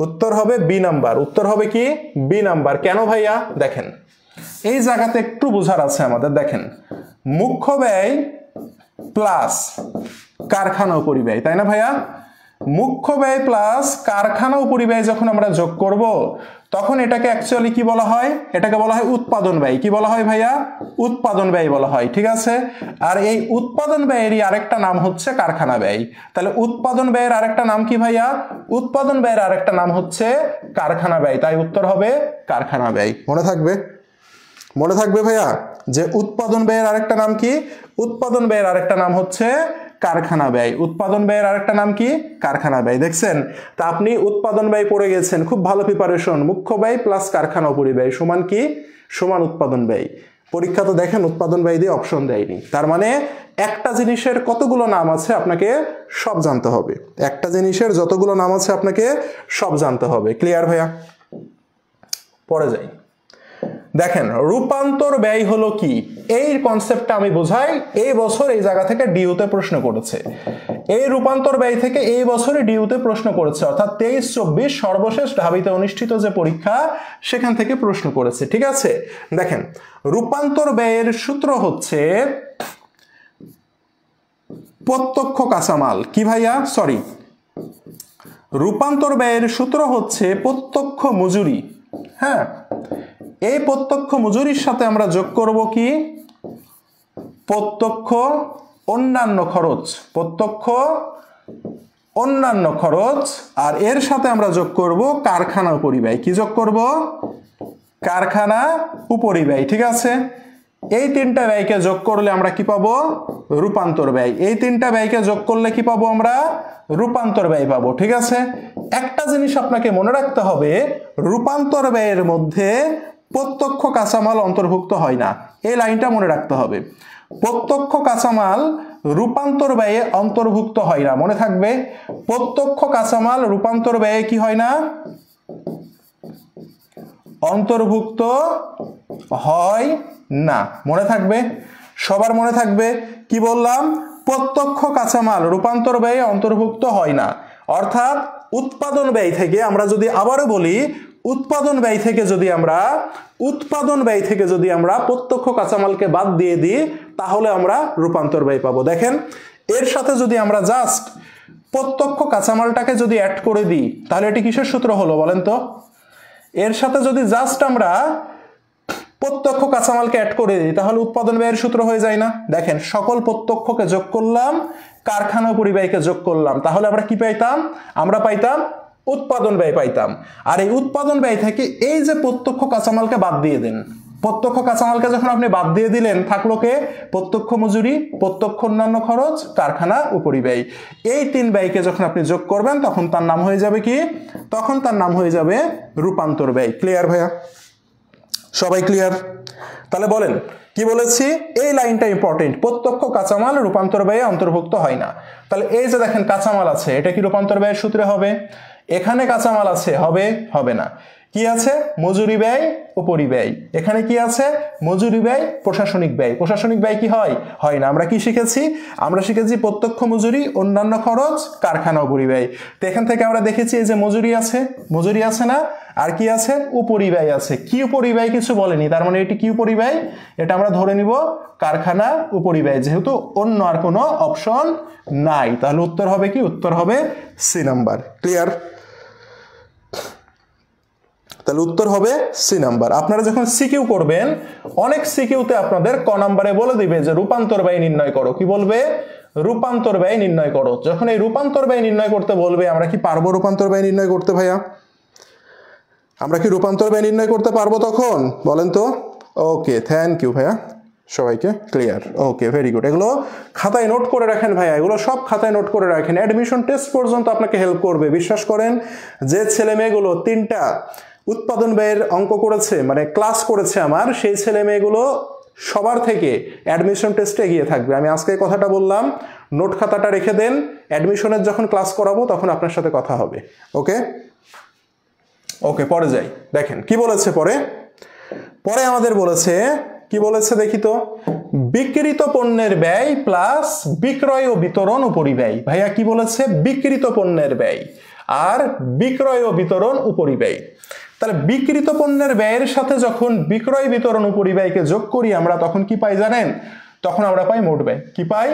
উত্তর হবে বি নাম্বার। উত্তর হবে কি? B number. কেন ভাইয়া? দেখেন এই জায়গাতে একটু বোঝার আছে আমাদের। দেখেন মুখ্য ব্যয় প্লাস কারখানা পরিব্যয়, তাই না ভাইয়া? মুখ্য ব্যয় প্লাস কারখানা পরিব্যয় যখন আমরা যোগ করব তখন এটাকে অ্যাকচুয়ালি কি বলা হয়? এটাকে বলা হয় উৎপাদন ব্যয়। কি বলা হয় ভাইয়া? উৎপাদন ব্যয় বলা হয়। ঠিক আছে, আর এই উৎপাদন ব্যয়েরই আরেকটা নাম হচ্ছে কারখানা ব্যয়। তাহলে উৎপাদন ব্যয়ের আরেকটা নাম কি ভাইয়া? উৎপাদন ব্যয়ের আরেকটা নাম হচ্ছে কারখানা ব্যয়। তাই উত্তর হবে কারখানা ব্যয়। মনে থাকবে? মনে থাকবে ভাইয়া যে উৎপাদন ব্যয়ের আরেকটা নাম কি? উৎপাদন ব্যয়ের আরেকটা নাম হচ্ছে কারখানা ব্যয়। উৎপাদন ব্যয়ের আরেকটা নাম কি? কারখানা ব্যয়। দেখছেন, তা আপনি উৎপাদন ব্যয় পড়ে গেছেন, খুব ভালো প্রিপারেশন। মুখ্য ব্যয় প্লাস কারখানা পরিব্যয় সমান কি? সমান উৎপাদন ব্যয়। পরীক্ষা তো দেখেন উৎপাদন ব্যয় দিয়ে অপশন দেয়নি। তার মানে একটা জিনিসের কতগুলো নাম আছে আপনাকে সব জানতে হবে। একটা জিনিসের যতগুলো নাম আছে আপনাকে সব জানতে হবে। ক্লিয়ার ভাইয়া? পরে যাই। দেখেন রূপান্তর ব্যয় হলো কি? এই কনসেপ্টটা আমি বোঝাই। এই বছর এই জায়গা থেকে ডিউতে প্রশ্ন করেছে। এই রূপান্তর ব্যয় থেকে এই বছরে ডিউতে প্রশ্ন করেছে, অর্থাৎ 23-24 সর্বশেষ ঢাবিতে অনুষ্ঠিত যে পরীক্ষা সেখান থেকে প্রশ্ন করেছে। ঠিক আছে, দেখেন রূপান্তর ব্যয়ের সূত্র হচ্ছে প্রত্যক্ষ কাঁচামাল। কি ভাইয়া? সরি, রূপান্তর ব্যয়ের সূত্র হচ্ছে প্রত্যক্ষ মজুরি। হ্যাঁ, এই প্রত্যক্ষ মজুরির সাথে আমরা যোগ করব কি? প্রত্যক্ষ অন্যান্য খরচ। প্রত্যক্ষ অন্যান্য খরচ। আর এর সাথে আমরা যোগ করব কারখানা পরিব্যয়। কি যোগ করব? কারখানা উপরিব্যয়। ঠিক আছে, এই তিনটা ব্যয়কে যোগ করলে আমরা কি পাবো? রূপান্তর ব্যয়। এই তিনটা ব্যয়কে যোগ করলে কি পাবো আমরা? রূপান্তর ব্যয় পাবো। ঠিক আছে, একটা জিনিস আপনাকে মনে রাখতে হবে, রূপান্তর ব্যয়ের মধ্যে প্রত্যক্ষ কাঁচামাল অন্তর্ভুক্ত হয় না। এই লাইনটা মনে রাখতে হবে। প্রত্যক্ষ কাঁচামাল রূপান্তর ব্যয়ে অন্তর্ভুক্ত হয় না। মনে থাকবে, প্রত্যক্ষ কাঁচামাল রূপান্তর ব্যয়ে কি হয় না? অন্তর্ভুক্ত হয় না। মনে থাকবে, সবার মনে থাকবে। কি বললাম? প্রত্যক্ষ কাঁচামাল রূপান্তর ব্যয়ে অন্তর্ভুক্ত হয় না। অর্থাৎ উৎপাদন ব্যয় থেকে আমরা যদি আবারও বলি, উৎপাদন ব্যয় থেকে যদি আমরা প্রত্যক্ষ কাঁচামালকে বাদ দিয়ে দিই তাহলে আমরা রূপান্তর ব্যয় পাবো। দেখেন এর সাথে যদি আমরা জাস্ট প্রত্যক্ষ কাঁচামালটাকে যদি অ্যাড করে দিই তাহলে এটি কিসের সূত্র হলো বলেন তো? এর সাথে যদি জাস্ট আমরা প্রত্যক্ষ কাঁচামালকে অ্যাড করে দিই তাহলে উৎপাদন ব্যয়ের সূত্র হয়ে যায় না? দেখেন সকল প্রত্যক্ষকে যোগ করলাম, কারখানা পরিব্যয়কে যোগ করলাম, তাহলে আমরা কি পাইতাম? আমরা পাইতাম উৎপাদন ব্যয় পাইতাম। আর এই উৎপাদন ব্যয় থেকে এই যে প্রত্যক্ষ কাঁচামালকে বাদ দিয়ে দেন, প্রত্যক্ষ কাঁচামালকে যখন আপনি বাদ দিয়ে দিলেন থাকলো কে? প্রত্যক্ষ মজুরি, প্রত্যক্ষ অন্যান্য খরচ, কারখানা উপরিব্যয়। এই 3 ব্যয়কে যখন আপনি যোগ করবেন তখন তার নাম হয়ে যাবে কি? তখন তার নাম হয়ে যাবে রূপান্তর ব্যয়। ক্লিয়ার ভাইয়া? সবাই ক্লিয়ার? তাহলে বলেন কি বলেছি? এই লাইনটা ইম্পর্টেন্ট, প্রত্যক্ষ কাঁচামাল রূপান্তর ব্যয়ে অন্তর্ভুক্ত হয় না। তাহলে এই যে দেখেন কাঁচামাল আছে, এটা কি রূপান্তর ব্যয়ের সূত্রে হবে? এখানে কাঁচামাল আছে, হবে? হবে না। কি আছে? মজুরি ব্যয়, উপরিব্যয়। এখানে কি আছে? মজুরি ব্যয়, প্রশাসনিক ব্যয়। প্রশাসনিক ব্যয় কি হয়? হয় না। আমরা কি শিখেছি? আমরা শিখেছি প্রত্যক্ষ মজুরি, অন্যান্য খরচ, কারখানা উপরিব্যয়। তো এখান থেকে আমরা দেখেছি এই যে মজুরি আছে, মজুরি আছে না? আর কি আছে? উপরিব্যয় আছে। কি উপরিব্যয় কিছু বলেনি, তার মানে এটি কি উপরিব্যয়? এটা আমরা ধরে নিব কারখানা উপরিব্যয়, যেহেতু অন্য আর কোনো অপশন নাই। তাহলে উত্তর হবে কি? উত্তর হবে সি নাম্বার। ক্লিয়ার? তাহলে উত্তর হবে সি নাম্বার। আপনারা যখন সিকিউ করবেন, অনেক সিকিউতে আপনাদের ক নাম্বারে বলে দিবে যে রূপান্তর ব্যয় নির্ণয় করো। কি বলবে? রূপান্তর ব্যয় নির্ণয় করো। যখন এই রূপান্তর ব্যয় নির্ণয় করতে বলবে, আমরা কি পারবো রূপান্তর ব্যয় নির্ণয় করতে ভাইয়া? আমরা কি রূপান্তর ব্যয় নির্ণয় করতে পারবো তখন? বলেন তো। ওকে, থ্যাংক ইউ ভাইয়া সবাইকে। ক্লিয়ার? Okay, very good. এগুলো খাতায় নোট করে রাখেন ভাইয়া, এগুলো সব খাতায় নোট করে রাখেন। অ্যাডমিশন টেস্ট পর্যন্ত আপনাকে হেল্প করবে। বিশ্বাস করেন, যে ছেলে মেয়েগুলো 3টা উৎপাদন ব্যয়ের অঙ্ক করেছে, মানে ক্লাস করেছে আমার, সেই ছেলে মেয়েগুলো সবার থেকে অ্যাডমিশন টেস্টে এগিয়ে থাকবে। আমি আজকে কথাটা বললাম, নোট খাতাটা রেখে দেন, অ্যাডমিশনের যখন ক্লাস করাবো তখন আপনার সাথে কথা হবে। ওকে ওকে, পরে যাই। দেখেন কি বলেছে পরে। পরে আমাদের বলেছে, কি বলেছে দেখি তো? বিক্রিত পণ্যের ব্যয় প্লাস বিক্রয় ও বিতরণ উপরিব্যয়। ভাইয়া কি বলেছে? বিক্রিত পণ্যের ব্যয় আর বিক্রয় ও বিতরণ উপরিব্যয়। তাহলে বিক্রিত পণ্যের ব্যয়ের সাথে যখন বিক্রয় বিতরণ উপরিব্যয়কে যোগ করি আমরা, তখন কি পাই জানেন? তখন আমরা পাই মোট ব্যয়। কি পাই?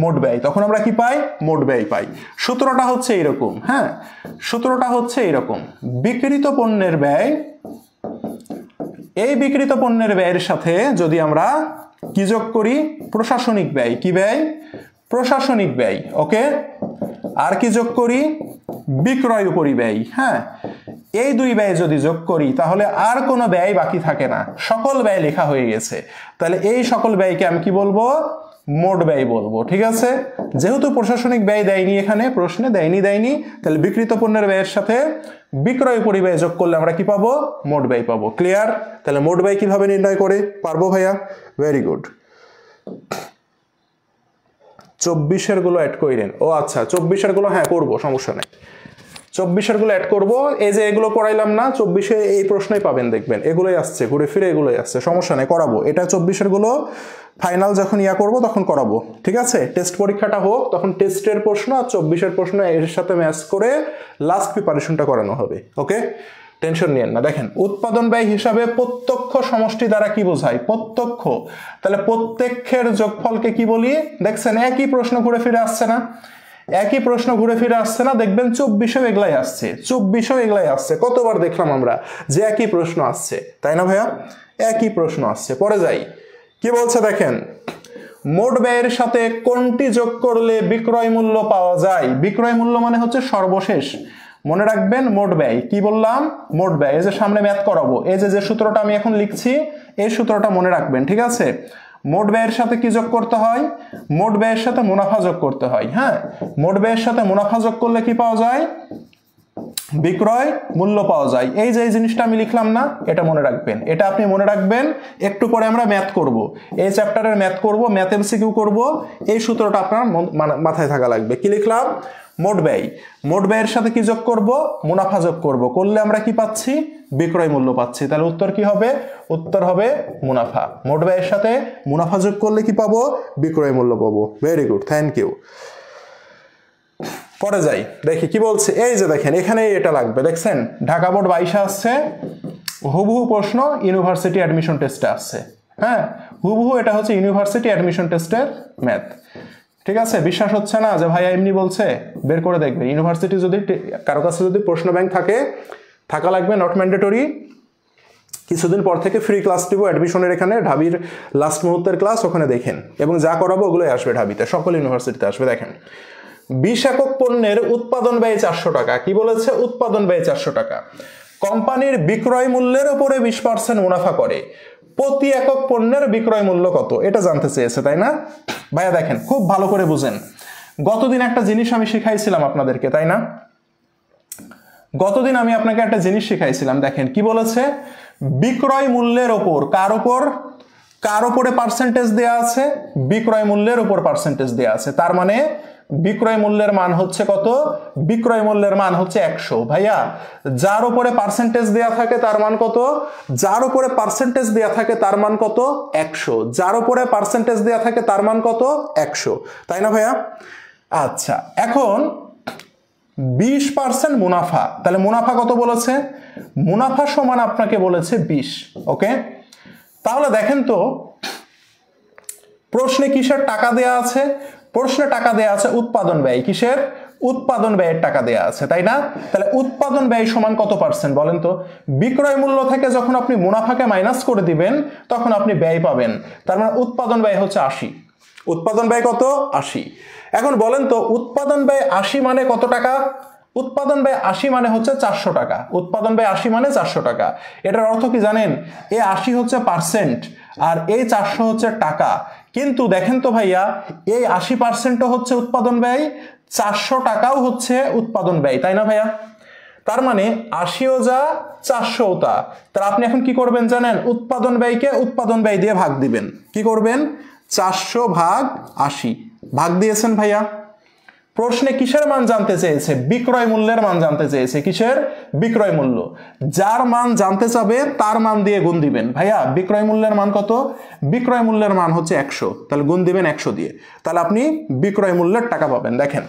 মোট ব্যয়। তখন আমরা কি পাই? মোট ব্যয় পাই। সূত্রটা হচ্ছে এরকম, হ্যাঁ, সূত্রটা হচ্ছে এরকম। বিক্রিত পণ্যের ব্যয়, এই বিক্রিত পণ্যের ব্যয়ের সাথে যদি আমরা কি যোগ করি? প্রশাসনিক ব্যয়। কি ব্যয়? প্রশাসনিক ব্যয়। ওকে, আর কি যোগ করি? বিক্রয় উপরিব্যয়। হ্যাঁ, এই 2 ব্যয় যদি যোগ করি তাহলে আর কোনো ব্যয় বাকি থাকে না, সকল ব্যয় লেখা হয়ে গেছে। তাহলে এই সকল ব্যয়কে আমি কি বলবো? মোট ব্যয় বলবো। ঠিক আছে? যেহেতু প্রশাসনিক ব্যয় দেয়নি, এখানে প্রশ্নে দেয়নি, তাহলে বিক্রিত পণ্যের ব্যয়ের সাথে বিক্রয় উপরিব্যয় যোগ করলে আমরা কি পাবো? মোট ব্যয় পাবো। ক্লিয়ার? তাহলে মোট ব্যয় কিভাবে নির্ণয় করে? পারবো ভাইয়া? Very good. 24-এর গুলো অ্যাড করেন। ও আচ্ছা, 24-এর গুলো হ্যাঁ করবো, সমস্যা নেই। 24-এর গুলো অ্যাড করবো। এই যে এগুলো করাইলাম না, 24-এ এই প্রশ্নই পাবেন, দেখবেন এগুলোই আসছে, ঘুরে ফিরে এগুলোই আসছে। সমস্যা নেই, করাবো। এটা 24-এর গুলো ফাইনাল যখন করবো তখন করাবো। ঠিক আছে? টেস্ট পরীক্ষাটা হোক, তখন টেস্টের প্রশ্ন আর 24-এর প্রশ্ন এর সাথে ম্যাচ করে লাস্ট প্রিপারেশনটা করানো হবে। ওকে, টেনশন নিয়েন না। দেখেন, উৎপাদন ব্যয় হিসাবে প্রত্যক্ষ সমষ্টি দ্বারা কি বোঝায়? প্রত্যক্ষ। তাহলে প্রত্যক্ষের যোগফলকে কি বলি? দেখছেন একই প্রশ্ন ঘুরে ফিরে আসছে না? একই প্রশ্ন ঘুরে ফিরে আসছে না? দেখবেন 24-এও এগুলাই আসছে, 24-এও এগুলাই আসছে। কতবার দেখলাম আমরা যে একই প্রশ্ন আসছে, তাই না ভাইয়া? একই প্রশ্ন আসছে। পরে যাই, কি বলছে দেখেন, মোট ব্যয়ের সাথে কোনটি যোগ করলে বিক্রয় মূল্য পাওয়া যায়? বিক্রয় মূল্য মানে হচ্ছে সর্বশেষ। মনে রাখবেন মোট ব্যয়। কি বললাম? মোট ব্যয়। এই যে সামনে ম্যাথ করাবো, এই যে সূত্রটা আমি এখন লিখছি, এই সূত্রটা মনে রাখবেন। ঠিক আছে? মোট ব্যয়ের সাথে কি যোগ করতে হয়? মোট ব্যয়ের সাথে মুনাফা যোগ করতে হয়। হ্যাঁ, মোট ব্যয়ের সাথে মুনাফা যোগ করলে কি পাওয়া যায়? বিক্রয় মূল্য পাওয়া যায়। এই যে এই জিনিসটা আমি লিখলাম না, এটা মনে রাখবেন। এটা আপনি মনে রাখবেন। একটু পরে আমরা ম্যাথ করব, এই চ্যাপ্টারের ম্যাথ করব, ম্যাথ এমসিকিউ করব। এই সূত্রটা আপনার মাথায় থাকা লাগবে। কি লিখলাম? মোট ব্যয়। মোট ব্যয়ের সাথে কি যোগ করব? মুনাফা যোগ করব। করলে আমরা কি পাচ্ছি? বিক্রয় মূল্য পাচ্ছি। তাহলে উত্তর কি হবে? উত্তর হবে মুনাফা। মোট ব্যয়ের সাথে মুনাফা যোগ করলে কি পাবো? বিক্রয় মূল্য পাবো। Very good, thank you. পরে যাই, দেখি কি বলছে। এই যে দেখেন, এখানে এটা লাগবে। দেখছেন ঢাকা বোর্ড 22-এ আসছে, হুবহু প্রশ্ন ইউনিভার্সিটি অ্যাডমিশন টেস্টে আসছে। হ্যাঁ, হুবহু এটা হচ্ছে ইউনিভার্সিটি অ্যাডমিশন টেস্টের ম্যাথ। ঠিক আছে? বিশ্বাস হচ্ছে না যে ভাইয়া এমনি বলছে? বের করে দেখবে। ইউনিভার্সিটি যদি কারো কাছে যদি প্রশ্ন ব্যাংক থাকা লাগবে, নট ম্যান্ডেটরি। কিছুদিন পর থেকে ফ্রি ক্লাস দিব অ্যাডমিশনের, এখানে ঢাবির লাস্ট মুহূর্তের ক্লাস, ওখানে দেখেন। এবং যা করাবো ওগুলোই আসবে ঢাবিতে, সকল ইউনিভার্সিটিতে আসবে। দেখেন, 20 একক পণ্যের উৎপাদন ব্যয় 400 টাকা। কি বলেছে? উৎপাদন ব্যয় 400 টাকা। কোম্পানির বিক্রয় মূল্যের উপরে 20% মুনাফা করে, প্রতি একক পণ্যের বিক্রয় মূল্য কত, এটা জানতে চেয়েছে, তাই না ভাইয়া? দেখেন খুব ভালো করে বুঝেন, গতদিন একটা জিনিস আমি শিখাইছিলাম আপনাদেরকে, তাই না? গতদিন আমি আপনাকে একটা জিনিস শিখাইছিলাম। দেখেন কি বলেছে, বিক্রয় মূল্যের ওপর, কার উপরে পার্সেন্টেজ দেয়া আছে? বিক্রয় মূল্যের উপর পার্সেন্টেজ দেয়া আছে। তার মানে বিক্রয় মূল্যের মান হচ্ছে কত? বিক্রয় মূল্যের মান হচ্ছে 100। ভাইয়া যার উপরে পার্সেন্টেজ দেয়া থাকে তার মান কত? যার উপরে পার্সেন্টেজ দেয়া থাকে তার মান কত? 100। যার উপরে পার্সেন্টেজ দেয়া থাকে তার মান কত? 100, তাই না ভাইয়া? আচ্ছা, এখন 20% মুনাফা, তাহলে মুনাফা কত বলেছে? মুনাফা সমান আপনাকে বলেছে 20। ওকে, তাহলে দেখেন তো প্রশ্নে কিসের টাকা দেয়া আছে? প্রশ্নে টাকা দেয়া আছে উৎপাদন ব্যয়। কিসের? উৎপাদন ব্যয়ের টাকা দেয়া আছে, তাই না? তাহলে উৎপাদন ব্যয় সমান কত পার্সেন্ট বলেন তো? বিক্রয় মূল্য থেকে যখন আপনি মুনাফাকে মাইনাস করে দিবেন তখন আপনি ব্যয় পাবেন, তার মানে উৎপাদন ব্যয় হচ্ছে 80। উৎপাদন ব্যয় কত? 80। এখন বলেন তো উৎপাদন ব্যয় 80 মানে কত টাকা? উৎপাদন ব্যয় 80 মানে হচ্ছে 400 টাকা। উৎপাদন ব্যয় 80 মানে 400 টাকা। এটার অর্থ কি জানেন? এই 80 হচ্ছে পার্সেন্ট আর এই 400 হচ্ছে টাকা। কিন্তু দেখেন তো ভাইয়া, এই 80% হচ্ছে উৎপাদন ব্যয়, 400 টাকাও হচ্ছে উৎপাদন ব্যয়, তাই না ভাইয়া? তার মানে 80ও যা 400ও তা। তাহলে আপনি এখন কি করবেন জানেন? উৎপাদন ব্যয়কে উৎপাদন ব্যয় দিয়ে ভাগ দিবেন। কি করবেন? 400 ভাগ 80 ভাগ দিয়েছেন ভাইয়া। প্রশ্নে কিসের মান জানতে চেয়েছে? বিক্রয় মূল্যের মান জানতে চেয়েছে। কিসের? বিক্রয় মূল্য। যার মান জানতে চাবে তার মান দিয়ে গুণ দিবেন। ভাইয়া বিক্রয় মূল্যের মান কত? বিক্রয় মূল্যের মান হচ্ছে 100, তাহলে গুণ দিবেন 100 দিয়ে, তাহলে আপনি বিক্রয় মূল্যের টাকা পাবেন। দেখেন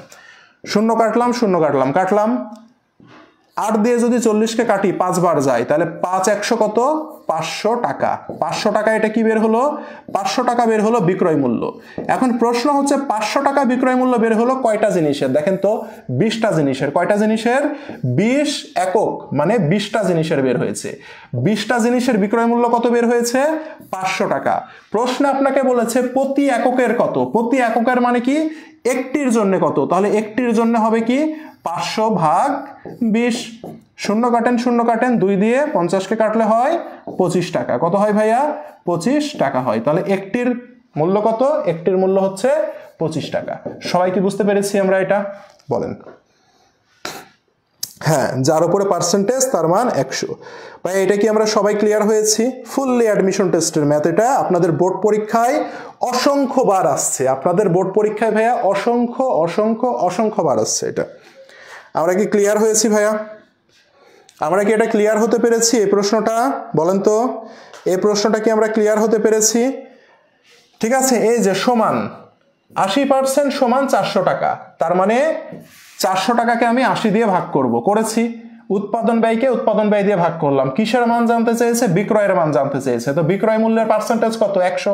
শূন্য কাটলাম, শূন্য কাটলাম 8 দিয়ে যদি 40কে কাটি 5 বার যায়, তাহলে 5 100 কত? 500 টাকা। 500 টাকা এটা কি বের হলো? 500 টাকা বের হলো বিক্রয় মূল্য। এখন প্রশ্ন হচ্ছে 500 টাকা বিক্রয় মূল্য বের হলো কয়টা জিনিসের? দেখেন তো 20টা জিনিসের। কয়টা জিনিসের? 20 একক মানে 20টা জিনিসের বের হয়েছে। 20টা জিনিসের বিক্রয় মূল্য কত বের হয়েছে? 500 টাকা। প্রশ্ন আপনাকে বলেছে প্রতি এককের কত? প্রতি এককের মানে কি? একটির জন্য কত? তাহলে একটির জন্য হবে কি? 500 ভাগ 20। শূন্য কাটেন 2 দিয়ে 50কে কাটলে হয় 25 টাকা। কত হয় ভাইয়া? 25 টাকা হয়। তাহলে একটির মূল্য কত? একটির মূল্য হচ্ছে 25 টাকা। সবাই কি বুঝতে পেরেছি আমরা এটা? বলেন। হ্যাঁ, যার উপরে পার্সেন্টেজ তার মান 100। ভাই এটা কি আমরা সবাই ক্লিয়ার হয়েছি? ফুললি অ্যাডমিশন টেস্টের ম্যাথ। এটা আপনাদের বোর্ড পরীক্ষায় অসংখ্যবার আসছে। আপনাদের বোর্ড পরীক্ষায় ভাইয়া অসংখ্যবার আসছে এটা। আমরা কি ক্লিয়ার হয়েছি ভাইয়া? আমরা কি এটা ক্লিয়ার হতে পেরেছি? এই প্রশ্নটা বলেন তো, এই প্রশ্নটা কি আমরা ক্লিয়ার হতে পেরেছি? ঠিক আছে, এই যে সমান 80% সমান 400 টাকা, তার মানে 400 টাকাকে আমি 80 দিয়ে ভাগ করেছি। উৎপাদন ব্যয়কে উৎপাদন ব্যয় দিয়ে ভাগ করলাম। কিসের মান জানতে চেয়েছে? বিক্রয়ের মান জানতে চেয়েছে। তো বিক্রয় মূল্যের পার্সেন্টেজ কত? 100,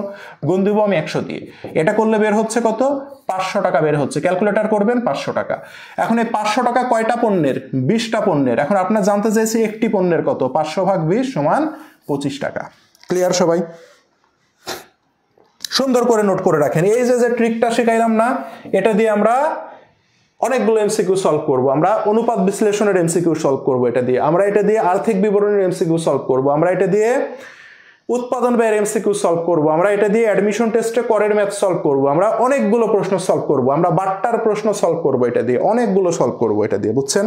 গুণ দিব আমি 100 দিয়ে। এটা করলে বের হচ্ছে কত? 500 টাকা বের হচ্ছে। ক্যালকুলেটর করবেন 500 টাকা। এখন এই 500 টাকা কয়টা পণ্যের? 20টা পণ্যের। এখন আপনার জানতে চাইছি একটি পণ্যের কত? 500 ভাগ 20 সমান 25 টাকা। ক্লিয়ার সবাই? সুন্দর করে নোট করে রাখেন। এই যে ট্রিকটা শেখাইলাম না, এটা দিয়ে আমরা অনেকগুলো এমসিকিউ সলভ করব। আমরা অনুপাত বিশ্লেষণের এমসিকিউ সলভ করব এটা দিয়ে। আমরা এটা দিয়ে আর্থিক বিবরণের এমসিকিউ সলভ করব। আমরা এটা দিয়ে উৎপাদন ব্যয়ের এমসিকিউ সলভ করব। আমরা এটা দিয়ে অ্যাডমিশন টেস্টে করের ম্যাথ সলভ করব। আমরা অনেকগুলো প্রশ্ন সলভ করব। আমরা বাট্টার প্রশ্ন সলভ করব এটা দিয়ে। অনেকগুলো সলভ করব এটা দিয়ে, বুঝছেন?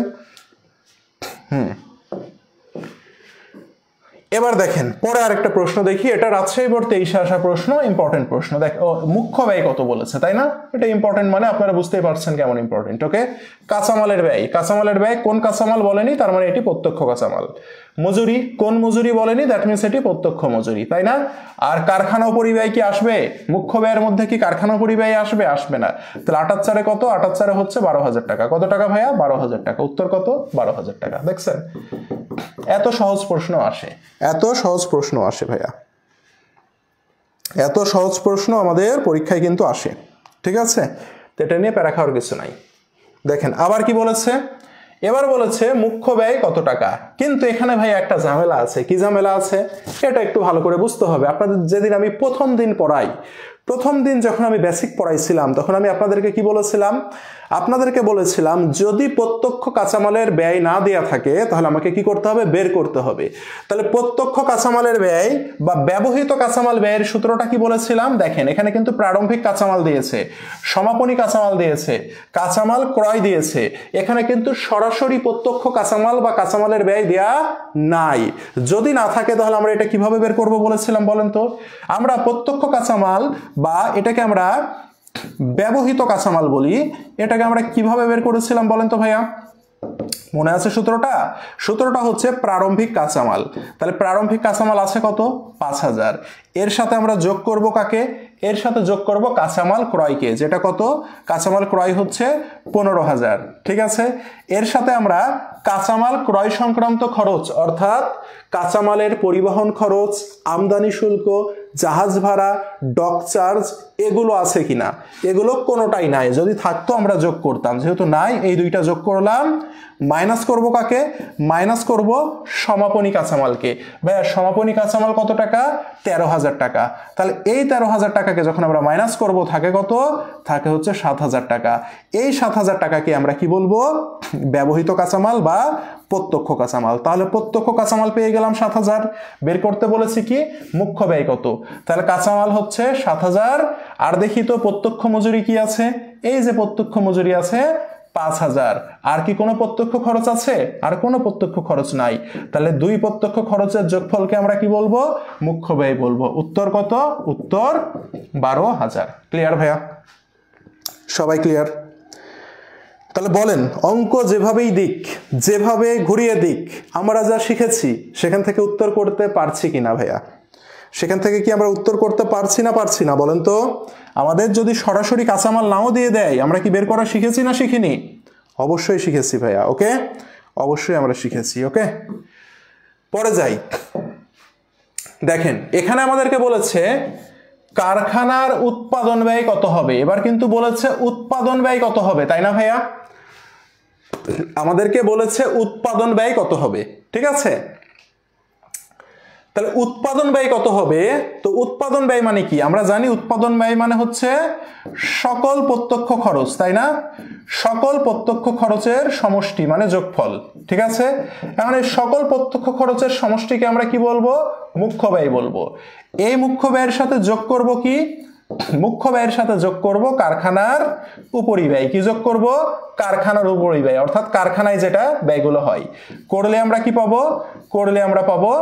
এবার দেখেন পরে আরেকটা প্রশ্ন দেখি। এটা রাজশাহী বোর্ড 23-এ আসা প্রশ্ন, ইম্পর্টেন্ট প্রশ্ন। দেখ মুখ্য ব্যয় কত বলেছে, তাই না? এটা ইম্পর্টেন্ট মানে আপনারা বুঝতেই পারছেন কেমন ইম্পর্টেন্ট। ওকে, কাঁচামালের ব্যয়। কাঁচামালের ব্যয় কোন কাঁচামাল বলেনি, তার মানে এটি প্রত্যক্ষ কাঁচামাল। মজুরি কোন মজুরি বলেনি, দ্যাট মিনস এটি প্রত্যক্ষ মজুরি, তাই না? আর কারখানা পরিব্যয় কি আসবে? মুখ্য ব্যয়ের মধ্যে কি কারখানা পরিব্যয় আসবে? আসবে না। তাহলে 8 কত? 8 হচ্ছে 12,000 টাকা। কত টাকা ভাইয়া? 12,000 টাকা। উত্তর কত? 12,000 টাকা। দেখছেন, এত সহজ প্রশ্ন আসে, এত সহজ প্রশ্ন আসে ভাইয়া, এত সহজ প্রশ্ন আমাদের পরীক্ষায় কিন্তু আসে। ঠিক আছে, তো এটা নিয়ে প্যারা খাওয়ার কিছু নাই। দেখেন আবার কি বলেছে, এবার বলেছে মুখ্য ব্যয় কত টাকা। কিন্তু এখানে ভাই একটা ঝামেলা আছে। কি ঝামেলা আছে এটা একটু ভালো করে বুঝতে হবে। আপনাদের যেদিন আমি প্রথম দিন পড়াই, প্রথম দিন যখন আমি বেসিক পড়াইছিলাম তখন আমি আপনাদেরকে কি বলেছিলাম? আপনাদেরকে বলেছিলাম যদি প্রত্যক্ষ কাঁচামালের ব্যয় না দেয়া থাকে তাহলে আমাকে কি করতে হবে? বের করতে হবে। তাহলে প্রত্যক্ষ কাঁচামালের ব্যয় বা ব্যবহৃত কাঁচামাল ব্যয়ের সূত্রটা কি বলেছিলাম? দেখেন এখানে কিন্তু প্রারম্ভিক কাঁচামাল দিয়েছে, সমাপনী কাঁচামাল দিয়েছে, কাঁচামাল ক্রয় দিয়েছে। এখানে কিন্তু সরাসরি প্রত্যক্ষ কাঁচামাল বা কাঁচামালের ব্যয় দেয়া নাই। যদি না থাকে তাহলে আমরা এটা কিভাবে বের করব বলেছিলাম বলেন তো? আমরা প্রত্যক্ষ কাঁচামাল বা এটাকে আমরা ব্যবহৃত কাঁচামাল বলি, এটাকে আমরা কিভাবে বের করেছিলাম বলেন তো ভাইয়া? মনে আছে সূত্রটা? সূত্রটা হচ্ছে প্রারম্ভিক কাঁচামাল। তাহলে প্রারম্ভিক কাঁচামাল আছে কত? 5000। এর সাথে আমরা যোগ করব কাকে? এর সাথে যোগ করব কাঁচামাল ক্রয়কে, যেটা কত? কাঁচামাল ক্রয় হচ্ছে 15000। ঠিক আছে, এর সাথে আমরা কাঁচামাল ক্রয় সংক্রান্ত খরচ অর্থাৎ কাঁচামালের পরিবহন খরচ, আমদানি শুল্ক, জাহাজ ভাড়া, ডক চার্জ এগুলো আছে কিনা, এগুলো কোনোটাই নাই। যদি থাকতো আমরা যোগ করতাম, যেহেতু নাই এই দুইটা যোগ করলাম। মাইনাস করব কাকে? মাইনাস করব সমাপনী কাঁচামালকে। ভাইয়া সমাপনী কাঁচামাল কত টাকা? 13000 টাকা। তাহলে এই 13000 টাকাকে যখন আমরা মাইনাস করব থাকে কত? থাকে হচ্ছে 7000 টাকা। এই 7000 টাকাকে আমরা কি বলবো? ব্যবহৃত কাঁচামাল বা প্রত্যক্ষ কাঁচামাল। তাহলে প্রত্যক্ষ কাঁচামাল পেয়ে গেলাম 7000। বের করতে বলেছি কি? মুখ্য ব্যয় কত? তাহলে কাঁচামাল হচ্ছে 7000। আর দেখি তো প্রত্যক্ষ মজুরি কি আছে? এই যে প্রত্যক্ষ মজুরি আছে 5000। আর কি কোনো প্রত্যক্ষ খরচ আছে? আর কোনো প্রত্যক্ষ খরচ নাই। তাহলে দুই প্রত্যক্ষ খরচের যোগফলকে আমরা কি বলবো? মুখ্য ব্যয় বলবো। উত্তর কত? উত্তর 12000। ক্লিয়ার ভাইয়া? সবাই ক্লিয়ার? তাহলে বলেন অঙ্ক যেভাবেই দিক, যেভাবে ঘুরিয়ে দিক, আমরা যা শিখেছি সেখান থেকে উত্তর করতে পারছি কিনা ভাইয়া? সেখান থেকে কি আমরা উত্তর করতে পারছি না বলেন তো? আমাদের যদি সরাসরি কাঁচামাল নাও দিয়ে দেয় আমরা কি বের করা শিখেছি না শিখিনি? অবশ্যই শিখেছি ভাইয়া। ওকে, অবশ্যই আমরা শিখেছি। ওকে, পরে যাই। দেখেন এখানে আমাদেরকে বলেছে কারখানার উৎপাদন ব্যয় কত হবে। এবার কিন্তু বলেছে উৎপাদন ব্যয় কত হবে, তাই না ভাইয়া? আমাদেরকে বলেছে উৎপাদন ব্যয় কত হবে। ঠিক আছে, তাহলে উৎপাদন ব্যয় কত হবে? তো উৎপাদন ব্যয় মানে কি? আমরা জানি উৎপাদন ব্যয় মানে হচ্ছে সকল প্রত্যক্ষ খরচ, তাই না? সকল প্রত্যক্ষ খরচের সমষ্টি মানে যোগফল। ঠিক আছে, এখন এই সকল প্রত্যক্ষ খরচের সমষ্টিকে আমরা কি বলবো? মুখ্য ব্যয় বলবো। এই মুখ্য ব্যয়ের সাথে যোগ করব কি? মুখ্য ব্যয়ের সাথে যোগ করব কারখানার উপরিব্যয়। কি যোগ করব? কারখানার উপরিব্যয়, অর্থাৎ কারখানায় যেটা ব্যয়গুলো হয়। করলে আমরা কি পাবো? করলে আমরা পাবো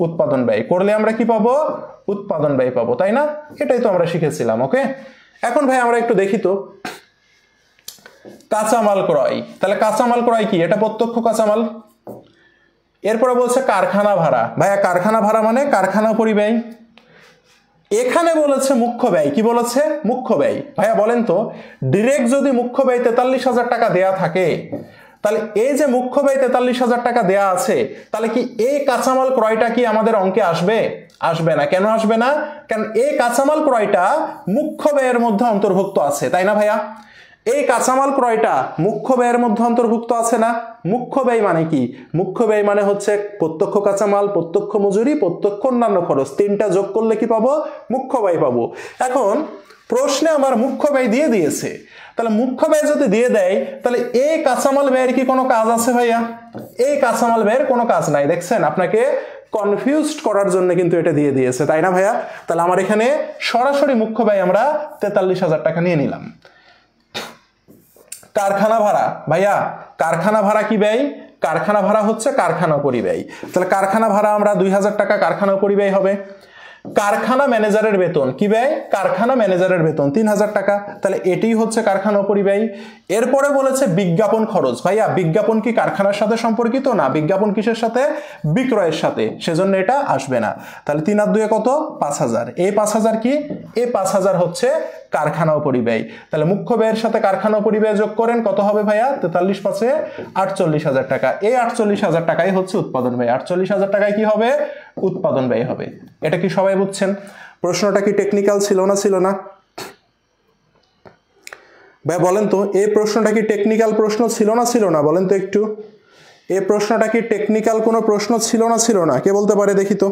উৎপাদন ব্যয়। করলে আমরা কি পাবো? উৎপাদন ব্যয় পাবো, তাই না? এটাই তো আমরা শিখেছিলাম। ওকে, এখন ভাই আমরা একটু দেখি তো কাঁচামাল ক্রয়। তাহলে কাঁচামাল ক্রয় কি? এটা প্রত্যক্ষ কাঁচামাল। এরপরে বলছে কারখানা ভাড়া। ভাইয়া কারখানা ভাড়া মানে কারখানা পরিব্যয়। এখানে বলেছে মুখ্য ব্যয়। কি বলেছে? মুখ্য ব্যয়। ভাইয়া বলেন তো ডিরেক্ট যদি মুখ্য ব্যয় 43000 টাকা দেয়া থাকে তাহলে এই যে মুখ্য ব্যয় 43000 টাকা দেয়া আছে, তাহলে কি এই কাঁচামাল ক্রয়টা কি আমাদের অঙ্কে আসবে? আসবে না। কেন আসবে না? কারণ এই কাঁচামাল ক্রয়টা মুখ্য ব্যয়ের মধ্যে অন্তর্ভুক্ত আছে, তাই না ভাইয়া? এই কাঁচামাল ক্রয়টা মুখ্য ব্যয়ের মধ্যে অন্তর্ভুক্ত আছে না? মুখ্য ব্যয় মানে কি? মুখ্য ব্যয় মানে হচ্ছে প্রত্যক্ষ কাঁচামাল, প্রত্যক্ষ মজুরি, প্রত্যক্ষ অন্যান্য খরচ, তিনটা যোগ করলে কি পাবো? মুখ্য ব্যয় পাবো। এখন প্রশ্নে আমার মুখ্য ব্যয় দিয়ে দিয়েছে, তাহলে মুখ্য ব্যয় যদি দিয়ে দেয় তাহলে এই কাঁচামাল ব্যয়ের কি কোনো কাজ আছে ভাইয়া? এই কাঁচামাল ব্যয়ের কোনো কাজ নাই। দেখছেন, আপনাকে কনফিউজড করার জন্য কিন্তু এটা দিয়ে দিয়েছে, তাই না ভাইয়া? তাহলে আমার এখানে সরাসরি মুখ্য ব্যয় আমরা 43000 টাকা নিয়ে নিলাম। কারখানা ভাড়া। ভাইয়া কারখানা ভাড়া কি ব্যয়? কারখানা ভাড়া হচ্ছে কারখানা পরিব্যয়। তাহলে কারখানা ভাড়া আমরা 2000 টাকা কারখানা পরিব্যয় হবে। কারখানা ম্যানেজারের বেতন কি ব্যয়? কারখানা ম্যানেজারের বেতন 3000 টাকা। তাহলে এটাই হচ্ছে কারখানা পরিব্যয়। এরপরে বলেছে বিজ্ঞাপন খরচ। ভাইয়া বিজ্ঞাপন কি কারখানার সাথে সম্পর্কিত? না। বিজ্ঞাপন কিসের সাথে? বিক্রয়ের সাথে, সেজন্য এটা আসবে না। তাহলে 3 আর 2 কত? 5000। এই 5000 কি? এই 5000 হচ্ছে কারখানা পরিব্যয়। তাহলে মুখ্য ব্যয়ের সাথে কারখানা পরিব্যয় যোগ করেন কত হবে ভাইয়া? 43 5 48,000 টাকা। এই 48,000 টাকাই হচ্ছে উৎপাদন ব্যয়। 48,000 টাকায় কি হবে? উৎপাদন ব্যয় হবে। এটা কি সবাই বুঝছেন? প্রশ্নটা কি টেকনিক্যাল ছিল না ছিল না? ভাই বলেন তো এই প্রশ্নটা কি টেকনিক্যাল প্রশ্ন ছিল না ছিল না? বলেন তো একটু, এই প্রশ্নটা কি টেকনিক্যাল কোনো প্রশ্ন ছিল না ছিল না? কে বলতে পারে দেখি তো?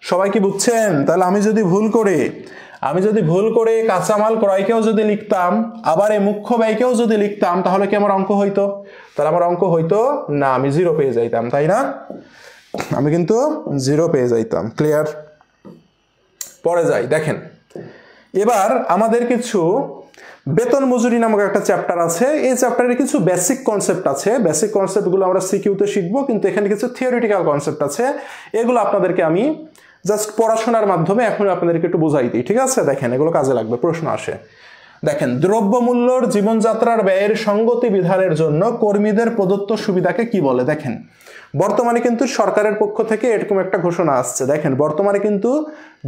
সবাই কি বুঝছেন? তাহলে আমি যদি ভুল করে আমি যদি ভুল করে কাঁচামাল ক্রয়কেও যদি লিখতাম, আবার এই মুখ্য ব্যয়কেও যদি লিখতাম, তাহলে কি আমার অঙ্ক হইতো? তাহলে আমার অঙ্ক হইতো না, আমি 0 পেয়ে যাইতাম, তাই না? আমি কিন্তু 0 পেয়ে যাইতাম। ক্লিয়ার? পরে যাই, দেখেন এবার আমাদের কিছু বেতন মজুরি নামক একটা চ্যাপ্টার আছে। এই চ্যাপ্টারে কিছু বেসিক কনসেপ্ট আছে, বেসিক কনসেপ্টগুলো আমরা সিকিউতে শিখবো, কিন্তু এখানে কিছু থিওরিটিক্যাল কনসেপ্ট আছে, এগুলো আপনাদেরকে আমি জাস্ট পড়াশোনার মাধ্যমে এখন আপনাদেরকে একটু বোঝাই দিই, ঠিক আছে? দেখেন এগুলো কাজে লাগবে, প্রশ্ন আসে। দেখেন, দ্রব্যমূল্যর জীবনযাত্রার ব্যয়ের সঙ্গতি বিধানের জন্য কর্মীদের প্রদত্ত সুবিধাকে কি বলে? দেখেন বর্তমানে কিন্তু সরকারের পক্ষ থেকে এরকম একটা ঘোষণা আসছে। দেখেন বর্তমানে কিন্তু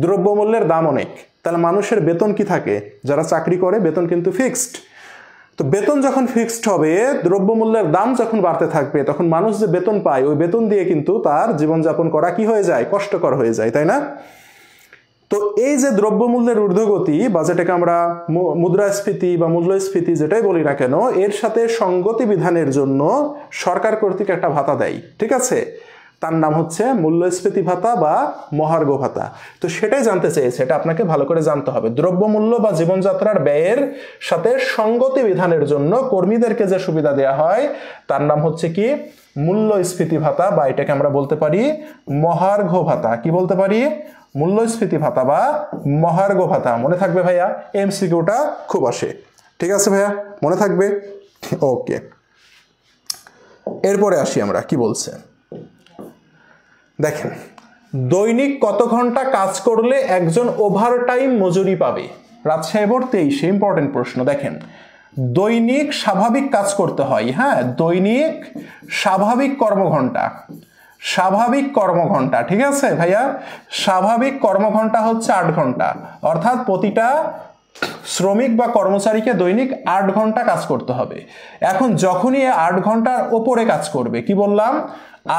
দ্রব্যমূল্যের দাম অনেক, তাহলে মানুষের বেতন কি থাকে? যারা চাকরি করে বেতন কিন্তু ফিক্সড। তো বেতন যখন ফিক্সড হবে, দ্রব্যমূল্যের দাম যখন বাড়তে থাকবে, তখন মানুষ যে বেতন পায় ওই বেতন দিয়ে কিন্তু তার জীবনযাপন করা কি হয়ে যায়? কষ্টকর হয়ে যায়, তাই না? তো এই যে দ্রব্যমূল্যের ঊর্ধ্বগতি বা যেটাকে আমরা মুদ্রাস্ফীতি বা মূল্যস্ফীতি যেটাই বলি না কেন, এর সাথে সঙ্গতি বিধানের জন্য সরকার কর্তৃক একটা ভাতা দেয়, ঠিক আছে? তার নাম হচ্ছে মূল্যস্ফীতি ভাতা বা মহার্ঘ ভাতা। তো সেটাই জানতে চেয়েছে, এটা আপনাকে ভালো করে জানতে হবে। দ্রব্যমূল্য বা জীবনযাত্রার ব্যয়ের সাথে সঙ্গতি বিধানের জন্য কর্মীদেরকে যে সুবিধা দেওয়া হয় তার নাম হচ্ছে কি? মূল্যস্ফীতি ভাতা, বা এটাকে আমরা বলতে পারি মহার্ঘ ভাতা। কি বলতে পারি? মূল্যস্ফীতি ভাতা বা মহার্ঘ ভাতা। মনে থাকবে ভাইয়া, এমসিকিউটা খুব আসে, ঠিক আছে ভাইয়া? মনে থাকবে? ওকে, এরপরে আসি আমরা, কি বলছে দেখেন, দৈনিক কত ঘন্টা কাজ করলে একজন ওভারটাইম মজুরি পাবে? রাজশাহী বোর্ড 23, ইম্পর্টেন্ট প্রশ্ন। দেখেন দৈনিক স্বাভাবিক কাজ করতে হয়, হ্যাঁ, দৈনিক স্বাভাবিক কর্মঘণ্টা, স্বাভাবিক কর্মঘণ্টা, ঠিক আছে ভাইয়া? স্বাভাবিক কর্মঘণ্টা হচ্ছে 8 ঘন্টা, অর্থাৎ প্রতিটা শ্রমিক বা কর্মচারীকে দৈনিক 8 ঘন্টা কাজ করতে হবে। এখন যখনই 8 ঘন্টার ওপরে কাজ করবে, কি বললাম?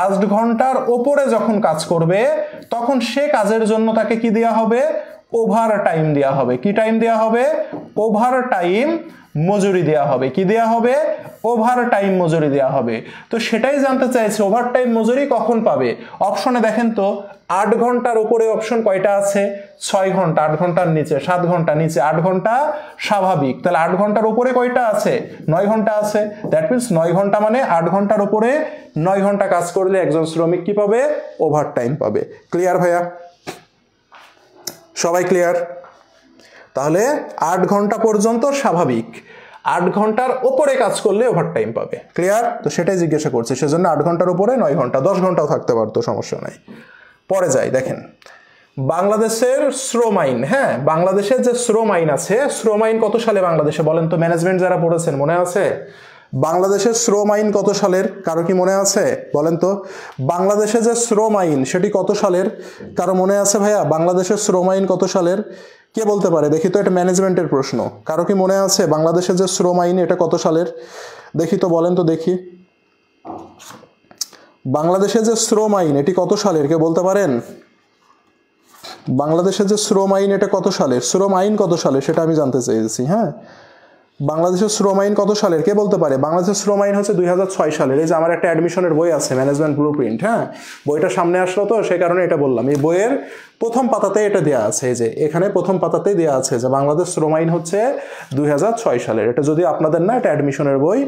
8 ঘন্টার ওপরে যখন কাজ করবে, তখন সে কাজের জন্য তাকে কি দেওয়া হবে? ওভার টাইম দেওয়া হবে। কি টাইম দেওয়া হবে? ওভার টাইম মজুরি দেওয়া হবে। কি দেওয়া হবে? ওভার টাইম মজুরি দেওয়া হবে। তো সেটাই জানতে চাইছে, ওভার টাইম মজুরি কখন পাবে? অপশনে দেখেন তো 8 ঘন্টার উপরে অপশন কয়টা আছে? 6 ঘন্টা। 8 ঘন্টার নিচে 7 ঘন্টা, নিচে 8 ঘন্টা স্বাভাবিক। তাহলে 8 ঘন্টার উপরে কয়টা আছে? 9 ঘন্টা আছে। দ্যাট মিনস 9 ঘন্টা মানে 8 ঘন্টার উপরে 9 ঘন্টা কাজ করলে একজন শ্রমিক কি পাবে? ওভার টাইম পাবে। ক্লিয়ার ভাইয়া? সবাই ক্লিয়ার? তাহলে 8 ঘন্টা পর্যন্ত স্বাভাবিক, 8 ঘন্টার উপরে কাজ করলে ওভারটাইম পাবে। ক্লিয়ার? তো সেটাই জিজ্ঞাসা করছে, সেজন্য 8 ঘন্টার উপরে 9 ঘন্টা, 10 ঘন্টাও থাকতে পারতো, সমস্যা নাই। পরে যাই, দেখেন বাংলাদেশের শ্রম আইন, হ্যাঁ, বাংলাদেশের যে শ্রম আইন আছে, শ্রম আইন কত সালে বাংলাদেশে? বলেন তো, ম্যানেজমেন্ট যারা পড়েছেন মনে আছে? বাংলাদেশের শ্রম আইন কত সালের? কারো কি মনে আছে? বলেন তো, বাংলাদেশে যে শ্রম আইন সেটি কত সালের? কারো মনে আছে ভাইয়া? বাংলাদেশের শ্রম আইন কত সালের? কে বলতে পারে? দেখি তো, এটা ম্যানেজমেন্টের প্রশ্ন। কারো কি মনে আছে বাংলাদেশের যে শ্রম আইন এটা কত সালের? দেখি তো, বলেন তো দেখি, বাংলাদেশের যে শ্রম আইন এটি কত সালের? কে বলতে পারেন? বাংলাদেশের যে শ্রম আইন এটা কত সালের? শ্রম আইন কত সালের সেটা আমি জানতে চাইছি। হ্যাঁ, বাংলাদেশের শ্রম আইন কত সালের? কে বলতে পারে? বাংলাদেশের শ্রম আইন হচ্ছে 2006 সালের। এই যে আমার একটা অ্যাডমিশনের বই আছে, ম্যানেজমেন্ট ব্লুপ্রিন্ট, হ্যাঁ, বইটা সামনে আসলো তো সেই কারণে এটা বললাম। এই বইয়ের প্রথম পাতাতে এটা দেওয়া আছে, এই যে এখানে প্রথম পাতাতেই দেওয়া আছে যে বাংলাদেশ শ্রম আইন হচ্ছে 2006 সালের। এটা যদি আপনাদের না, এটা অ্যাডমিশনের বই।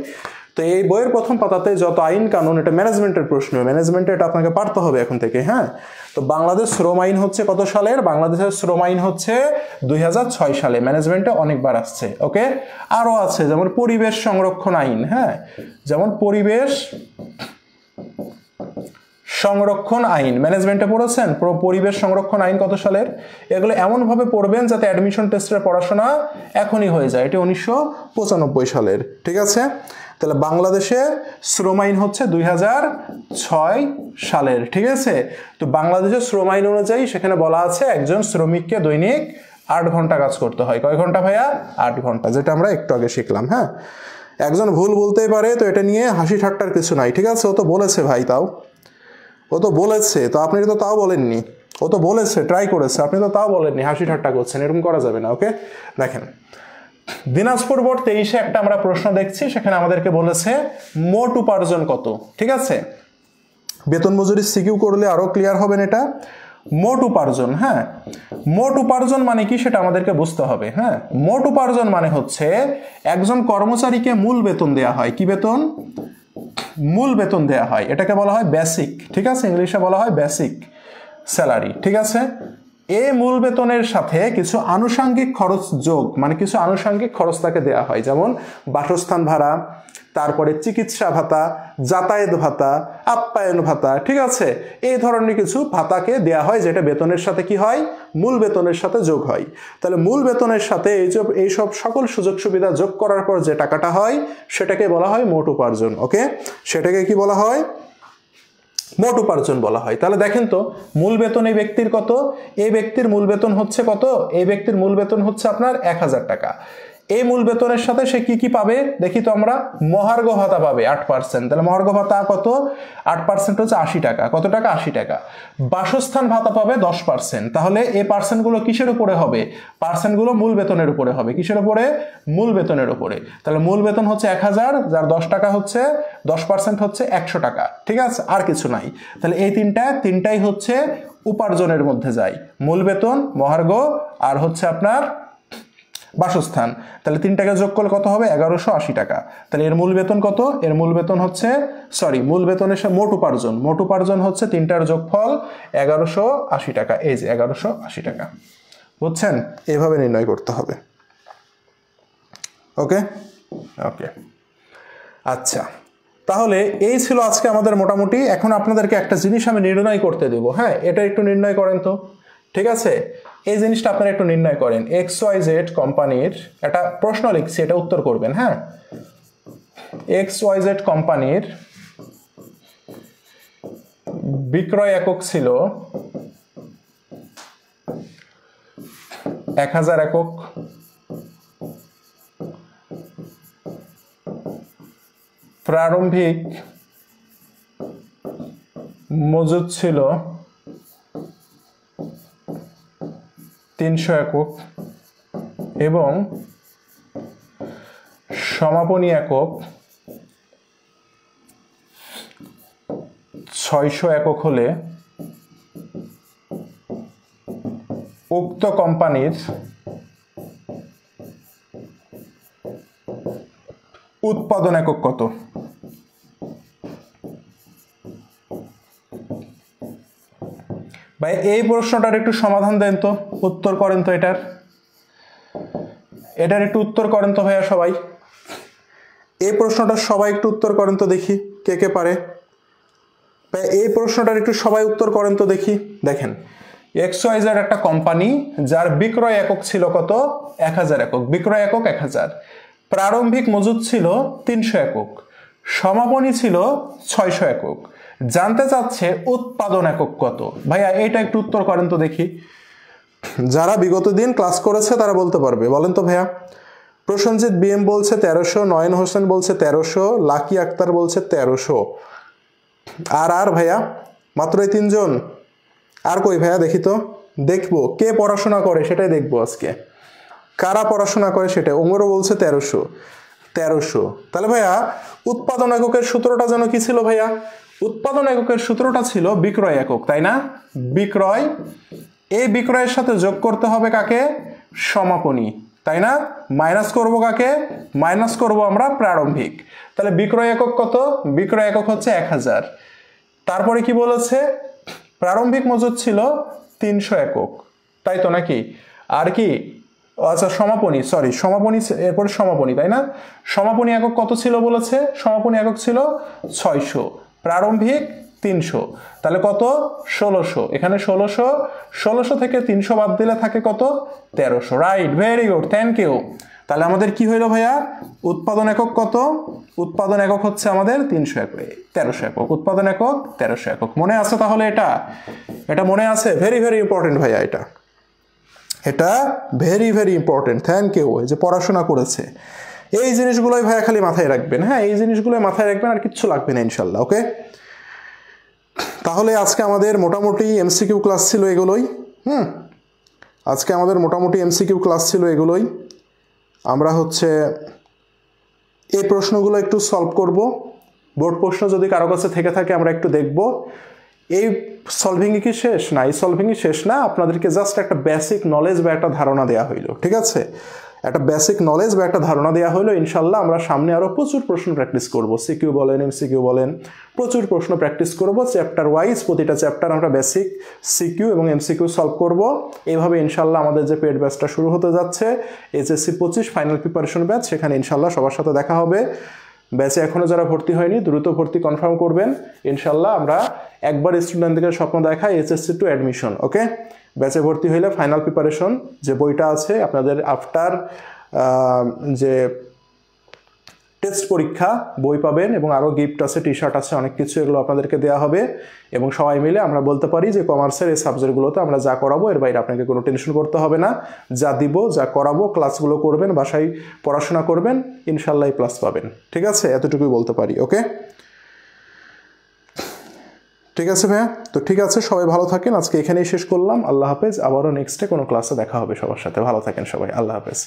তো এই বইয়ের প্রথম পাতাতে যত আইন কানুন, এটা ম্যানেজমেন্টের প্রশ্ন, ম্যানেজমেন্টে এটা আপনাকে পারতে হবে এখন থেকে। হ্যাঁ, তো বাংলাদেশ শ্রম আইন হচ্ছে কত সালের? বাংলাদেশের শ্রম আইন হচ্ছে 2006 সালে। ম্যানেজমেন্টে অনেকবার আসছে। ওকে, আরো আছে যেমন পরিবেশ সংরক্ষণ আইন, হ্যাঁ, যেমন পরিবেশ সংরক্ষণ আইন ম্যানেজমেন্টে পড়েছেন। পরিবেশ সংরক্ষণ আইন কত সালের? এগুলো এমনভাবে পড়বেন যাতে অ্যাডমিশন টেস্টের পড়াশোনা এখনই হয়ে যায়। এটি 1995 সালের, ঠিক আছে? তাহলে বাংলাদেশের শ্রম আইন হচ্ছে 2006 সালের, ঠিক আছে? তো বাংলাদেশের শ্রম আইন অনুযায়ী সেখানে বলা আছে একজন শ্রমিককে দৈনিক 8 ঘন্টা কাজ করতে হয়। কয় ঘন্টা ভাইয়া? 8 ঘন্টা, যেটা আমরা একটু আগে শিখলাম। হ্যাঁ, একজন ভুল বলতেই পারে, তো এটা নিয়ে হাসি ঠাট্টার কিছু নাই, ঠিক আছে? ও তো বলেছে ভাই, তাও ও তো বলেছে, তো আপনি তো তাও বলেননি। ও তো বলেছে, ট্রাই করেছে, আপনি তো তাও বলেননি, হাসি ঠাট্টা করছেন, এরকম করা যাবে না। ওকে, দেখেন দিনাজপুর বোর্ড 23-এ একটা আমরা প্রশ্ন দেখছি, সেখানে আমাদেরকে বলেছে মোট উপার্জন কত, ঠিক আছে? বেতন মজুরি সিকিউ করলে আরো ক্লিয়ার হবেন এটা। মোট উপার্জন। হ্যাঁ, মোট উপার্জন মানে কি সেটা আমাদেরকে বুঝতে হবে। হ্যাঁ, মোট উপার্জন মানে হচ্ছে একজন কর্মচারীকে মূল বেতন দেয়া হয়। কি বেতন? মূল বেতন দেয়া হয়, এটাকে বলা হয় বেসিক। ঠিক আছে, ইংলিশে বলা হয় বেসিক স্যালারি। ঠিক আছে, এই মূল বেতনের সাথে কিছু আনুষঙ্গিক খরচ যোগ, মানে কিছু আনুষঙ্গিক খরচ তাকে দেওয়া হয়, যেমন বাসস্থান ভাড়া, তারপরে চিকিৎসা ভাতা, যাতায়াত ভাতা, আপ্যায়ন ভাতা। ঠিক আছে, এই ধরনের কিছু ভাতাকে দেয়া হয়, যেটা বেতনের সাথে কি হয়? মূল বেতনের সাথে যোগ হয়। তাহলে মূল বেতনের সাথে এইসব সকল সুযোগ সুবিধা যোগ করার পর যে টাকাটা হয় সেটাকে বলা হয় মোট উপার্জন। ওকে, সেটাকে কি বলা হয়? মোট উপার্জন বলা হয়। তাহলে দেখেন তো, মূল বেতন এই ব্যক্তির কত? এই ব্যক্তির মূল বেতন হচ্ছে কত? এই ব্যক্তির মূল বেতন হচ্ছে আপনার 1000 টাকা। এই মূল বেতনের সাথে সে কি কি পাবে দেখি তো আমরা। মহার্ঘ ভাতা পাবে 8%। তাহলে মহার্ঘ ভাতা কত? 8% হচ্ছে 80 টাকা। কত টাকা? 80 টাকা। বাসস্থান ভাতা পাবে 10%। তাহলে এই পার্সেন্টগুলো কিসের উপরে হবে? পার্সেন্টগুলো মূল বেতনের উপরে হবে। কিসের উপরে? মূল বেতনের উপরে। তাহলে মূল বেতন হচ্ছে 1000, যার 10 টাকা হচ্ছে 10% হচ্ছে 100 টাকা। ঠিক আছে, আর কিছু নাই। তাহলে এই তিনটাই হচ্ছে উপার্জনের মধ্যে যায়। মূল বেতন, মহার্ঘ, আর হচ্ছে আপনার বাসস্থান। তাহলে তিনটাকে যোগ করলে কত হবে? 1180 টাকা। তাহলে এর মূল বেতন কত? এর মূল বেতন হচ্ছে মূল বেতনের মোট উপার্জন। মোট উপার্জন হচ্ছে তিনটার যোগফল 1180 টাকা। এই যে 1180 টাকা। বুঝছেন? এভাবে নির্ণয় করতে হবে। ওকে ওকে, আচ্ছা, তাহলে এই ছিল আজকে আমাদের মোটামুটি। এখন আপনাদেরকে একটা জিনিস আমি নির্ণয় করতে দেব। হ্যাঁ, এটা একটু নির্ণয় করেন তো। ঠিক আছে, এই জিনিসটা আপনারা একটু নির্ণয় করেন। XYZ কোম্পানির একটা প্রশ্ন লিখছি, এটা উত্তর করবেন। হ্যাঁ, XYZ কোম্পানির বিক্রয় একক ছিল 1000 একক, প্রারম্ভিক মজুদ ছিল 300 একক এবং সমাপনী একক 600 একক হলে উক্ত কোম্পানির উৎপাদন একক কত? ভাই এই প্রশ্নটার একটু সমাধান দেন তো, উত্তর করেন তো, এটার একটু উত্তর করেন তো ভাইয়া সবাই। এই প্রশ্নটা সবাই একটু উত্তর করেন তো দেখি, কে কে পারে। ভাই এই প্রশ্নটার একটু সবাই উত্তর করেন তো দেখি। দেখেন, XYZ একটা কোম্পানি, যার বিক্রয় একক ছিল কত? 1000 একক। বিক্রয় একক 1000, প্রারম্ভিক মজুদ ছিল 300 একক, সমাপনী ছিল 600 একক। জানতে চাচ্ছে উৎপাদন একক কত। ভাইয়া এইটা একটু উত্তর করেন তো দেখি। যারা বিগত দিন ক্লাস করেছে তারা বলতে পারবে। বলেন তো ভাইয়া। প্রসেনজিৎ BM বলছে 1300, নয়ন হোসেন বলছে 1300, লাকি আক্তার বলছে 1300। আর ভাইয়া মাত্র এই 3 জন। আর কই ভাইয়া দেখি তো, দেখবো কে পড়াশোনা করে সেটাই দেখবো আজকে। কারা পড়াশোনা করে সেটা। ওমরও বলছে 1300। তাহলে ভাইয়া উৎপাদন এককের সূত্রটা যেন কি ছিল ভাইয়া? উৎপাদন এককের সূত্রটা ছিল বিক্রয় একক, তাই না? বিক্রয়, এই বিক্রয়ের সাথে যোগ করতে হবে কাকে? সমাপনী, তাই না? মাইনাস করব কাকে? মাইনাস করব আমরা প্রারম্ভিক। তাহলে বিক্রয় একক কত? বিক্রয় একক হচ্ছে 1000। তারপরে কি বলেছে? প্রারম্ভিক মজুদ ছিল 300 একক, তাই তো নাকি? আর কি, আচ্ছা সমাপনী, সমাপনী, এরপরে সমাপনী, তাই না? সমাপনী একক কত ছিল বলেছে? সমাপনী একক ছিল 600, প্রারম্ভিক 300, তাহলে কত? 1600। এখানে 1600 থেকে 300 বাদ দিলে থাকে কত? 1300। Right, very good, thank you. তাহলে আমাদের কি হইল ভাইয়া? উৎপাদন একক কত? উৎপাদন একক হচ্ছে আমাদের 1300 একক। উৎপাদন একক 1300 একক। মনে আছে তাহলে? এটা মনে আছে? ভেরি ভেরি ইম্পর্টেন্ট ভাইয়া, এটা very very important. Thank you. এই যে পড়াশোনা করেছে, এই জিনিসগুলোই ভাইয়া খালি মাথায় রাখবেন। হ্যাঁ, এই জিনিসগুলোই মাথায় রাখবেন, আর কিচ্ছু লাগবে না ইনশাল্লাহ। ওকে, তাহলে আজকে আমাদের মোটামুটি MCQ ক্লাস ছিল এগুলোই। আজকে আমাদের মোটামুটি MCQ ক্লাস ছিল এগুলোই। আমরা হচ্ছে এই প্রশ্নগুলো একটু সলভ করব। বোর্ড প্রশ্ন যদি কারো কাছে থেকে থাকে আমরা একটু দেখব। এই সলভিংই কি শেষ না? এই সলভিংই শেষ না, আপনাদেরকে জাস্ট একটা বেসিক নলেজ বা একটা ধারণা দেওয়া হইলো, ঠিক আছে? একটা বেসিক নলেজ বা একটা ধারণা দেওয়া হলো। ইনশাল্লাহ আমরা সামনে আরও প্রচুর প্রশ্ন প্র্যাকটিস করব, সিকিউ বলেন, এমসিকিউ বলেন, প্রচুর প্রশ্ন প্র্যাকটিস করব। চ্যাপ্টার ওয়াইজ প্রতিটা চ্যাপ্টার আমরা বেসিক সিকিউ এবং এমসিকিউ সলভ করব। এইভাবে ইনশাল্লাহ আমাদের যে পেড ব্যাচটা শুরু হতে যাচ্ছে এইচএসসি 25 ফাইনাল প্রিপারেশন ব্যাচ, সেখানে ইনশাল্লাহ সবার সাথে দেখা হবে। ব্যাচে এখনও যারা ভর্তি হয়নি দ্রুত ভর্তি কনফার্ম করবেন। ইনশাল্লাহ আমরা একবার স্টুডেন্টদের স্বপ্ন দেখাই এইচএসসি টু অ্যাডমিশন। ওকে, ব্যাচে ভর্তি হইলে ফাইনাল প্রিপারেশন যে বইটা আছে আপনাদের আফটার যে টেস্ট পরীক্ষা বই পাবেন, এবং আরও গিফট আছে, টি শার্ট আছে, অনেক কিছু, এগুলো আপনাদেরকে দেওয়া হবে। এবং সবাই মিলে আমরা বলতে পারি যে কমার্সের এই সাবজেক্টগুলোতে আমরা যা করাবো এর বাইরে আপনাকে কোনো টেনশন করতে হবে না। যা দিব, যা করাবো, ক্লাসগুলো করবেন, বাসায় পড়াশোনা করবেন, ইনশাল্লাহ প্লাস পাবেন। ঠিক আছে, এতটুকুই বলতে পারি। ওকে, ঠিক আছে ভাইয়া, তো ঠিক আছে, সবাই ভালো থাকেন। আজকে এখানেই শেষ করলাম। আল্লাহ হাফেজ। আবারও নেক্সটে কোনো ক্লাসে দেখা হবে সবার সাথে। ভালো থাকেন সবাই। আল্লাহ হাফেজ।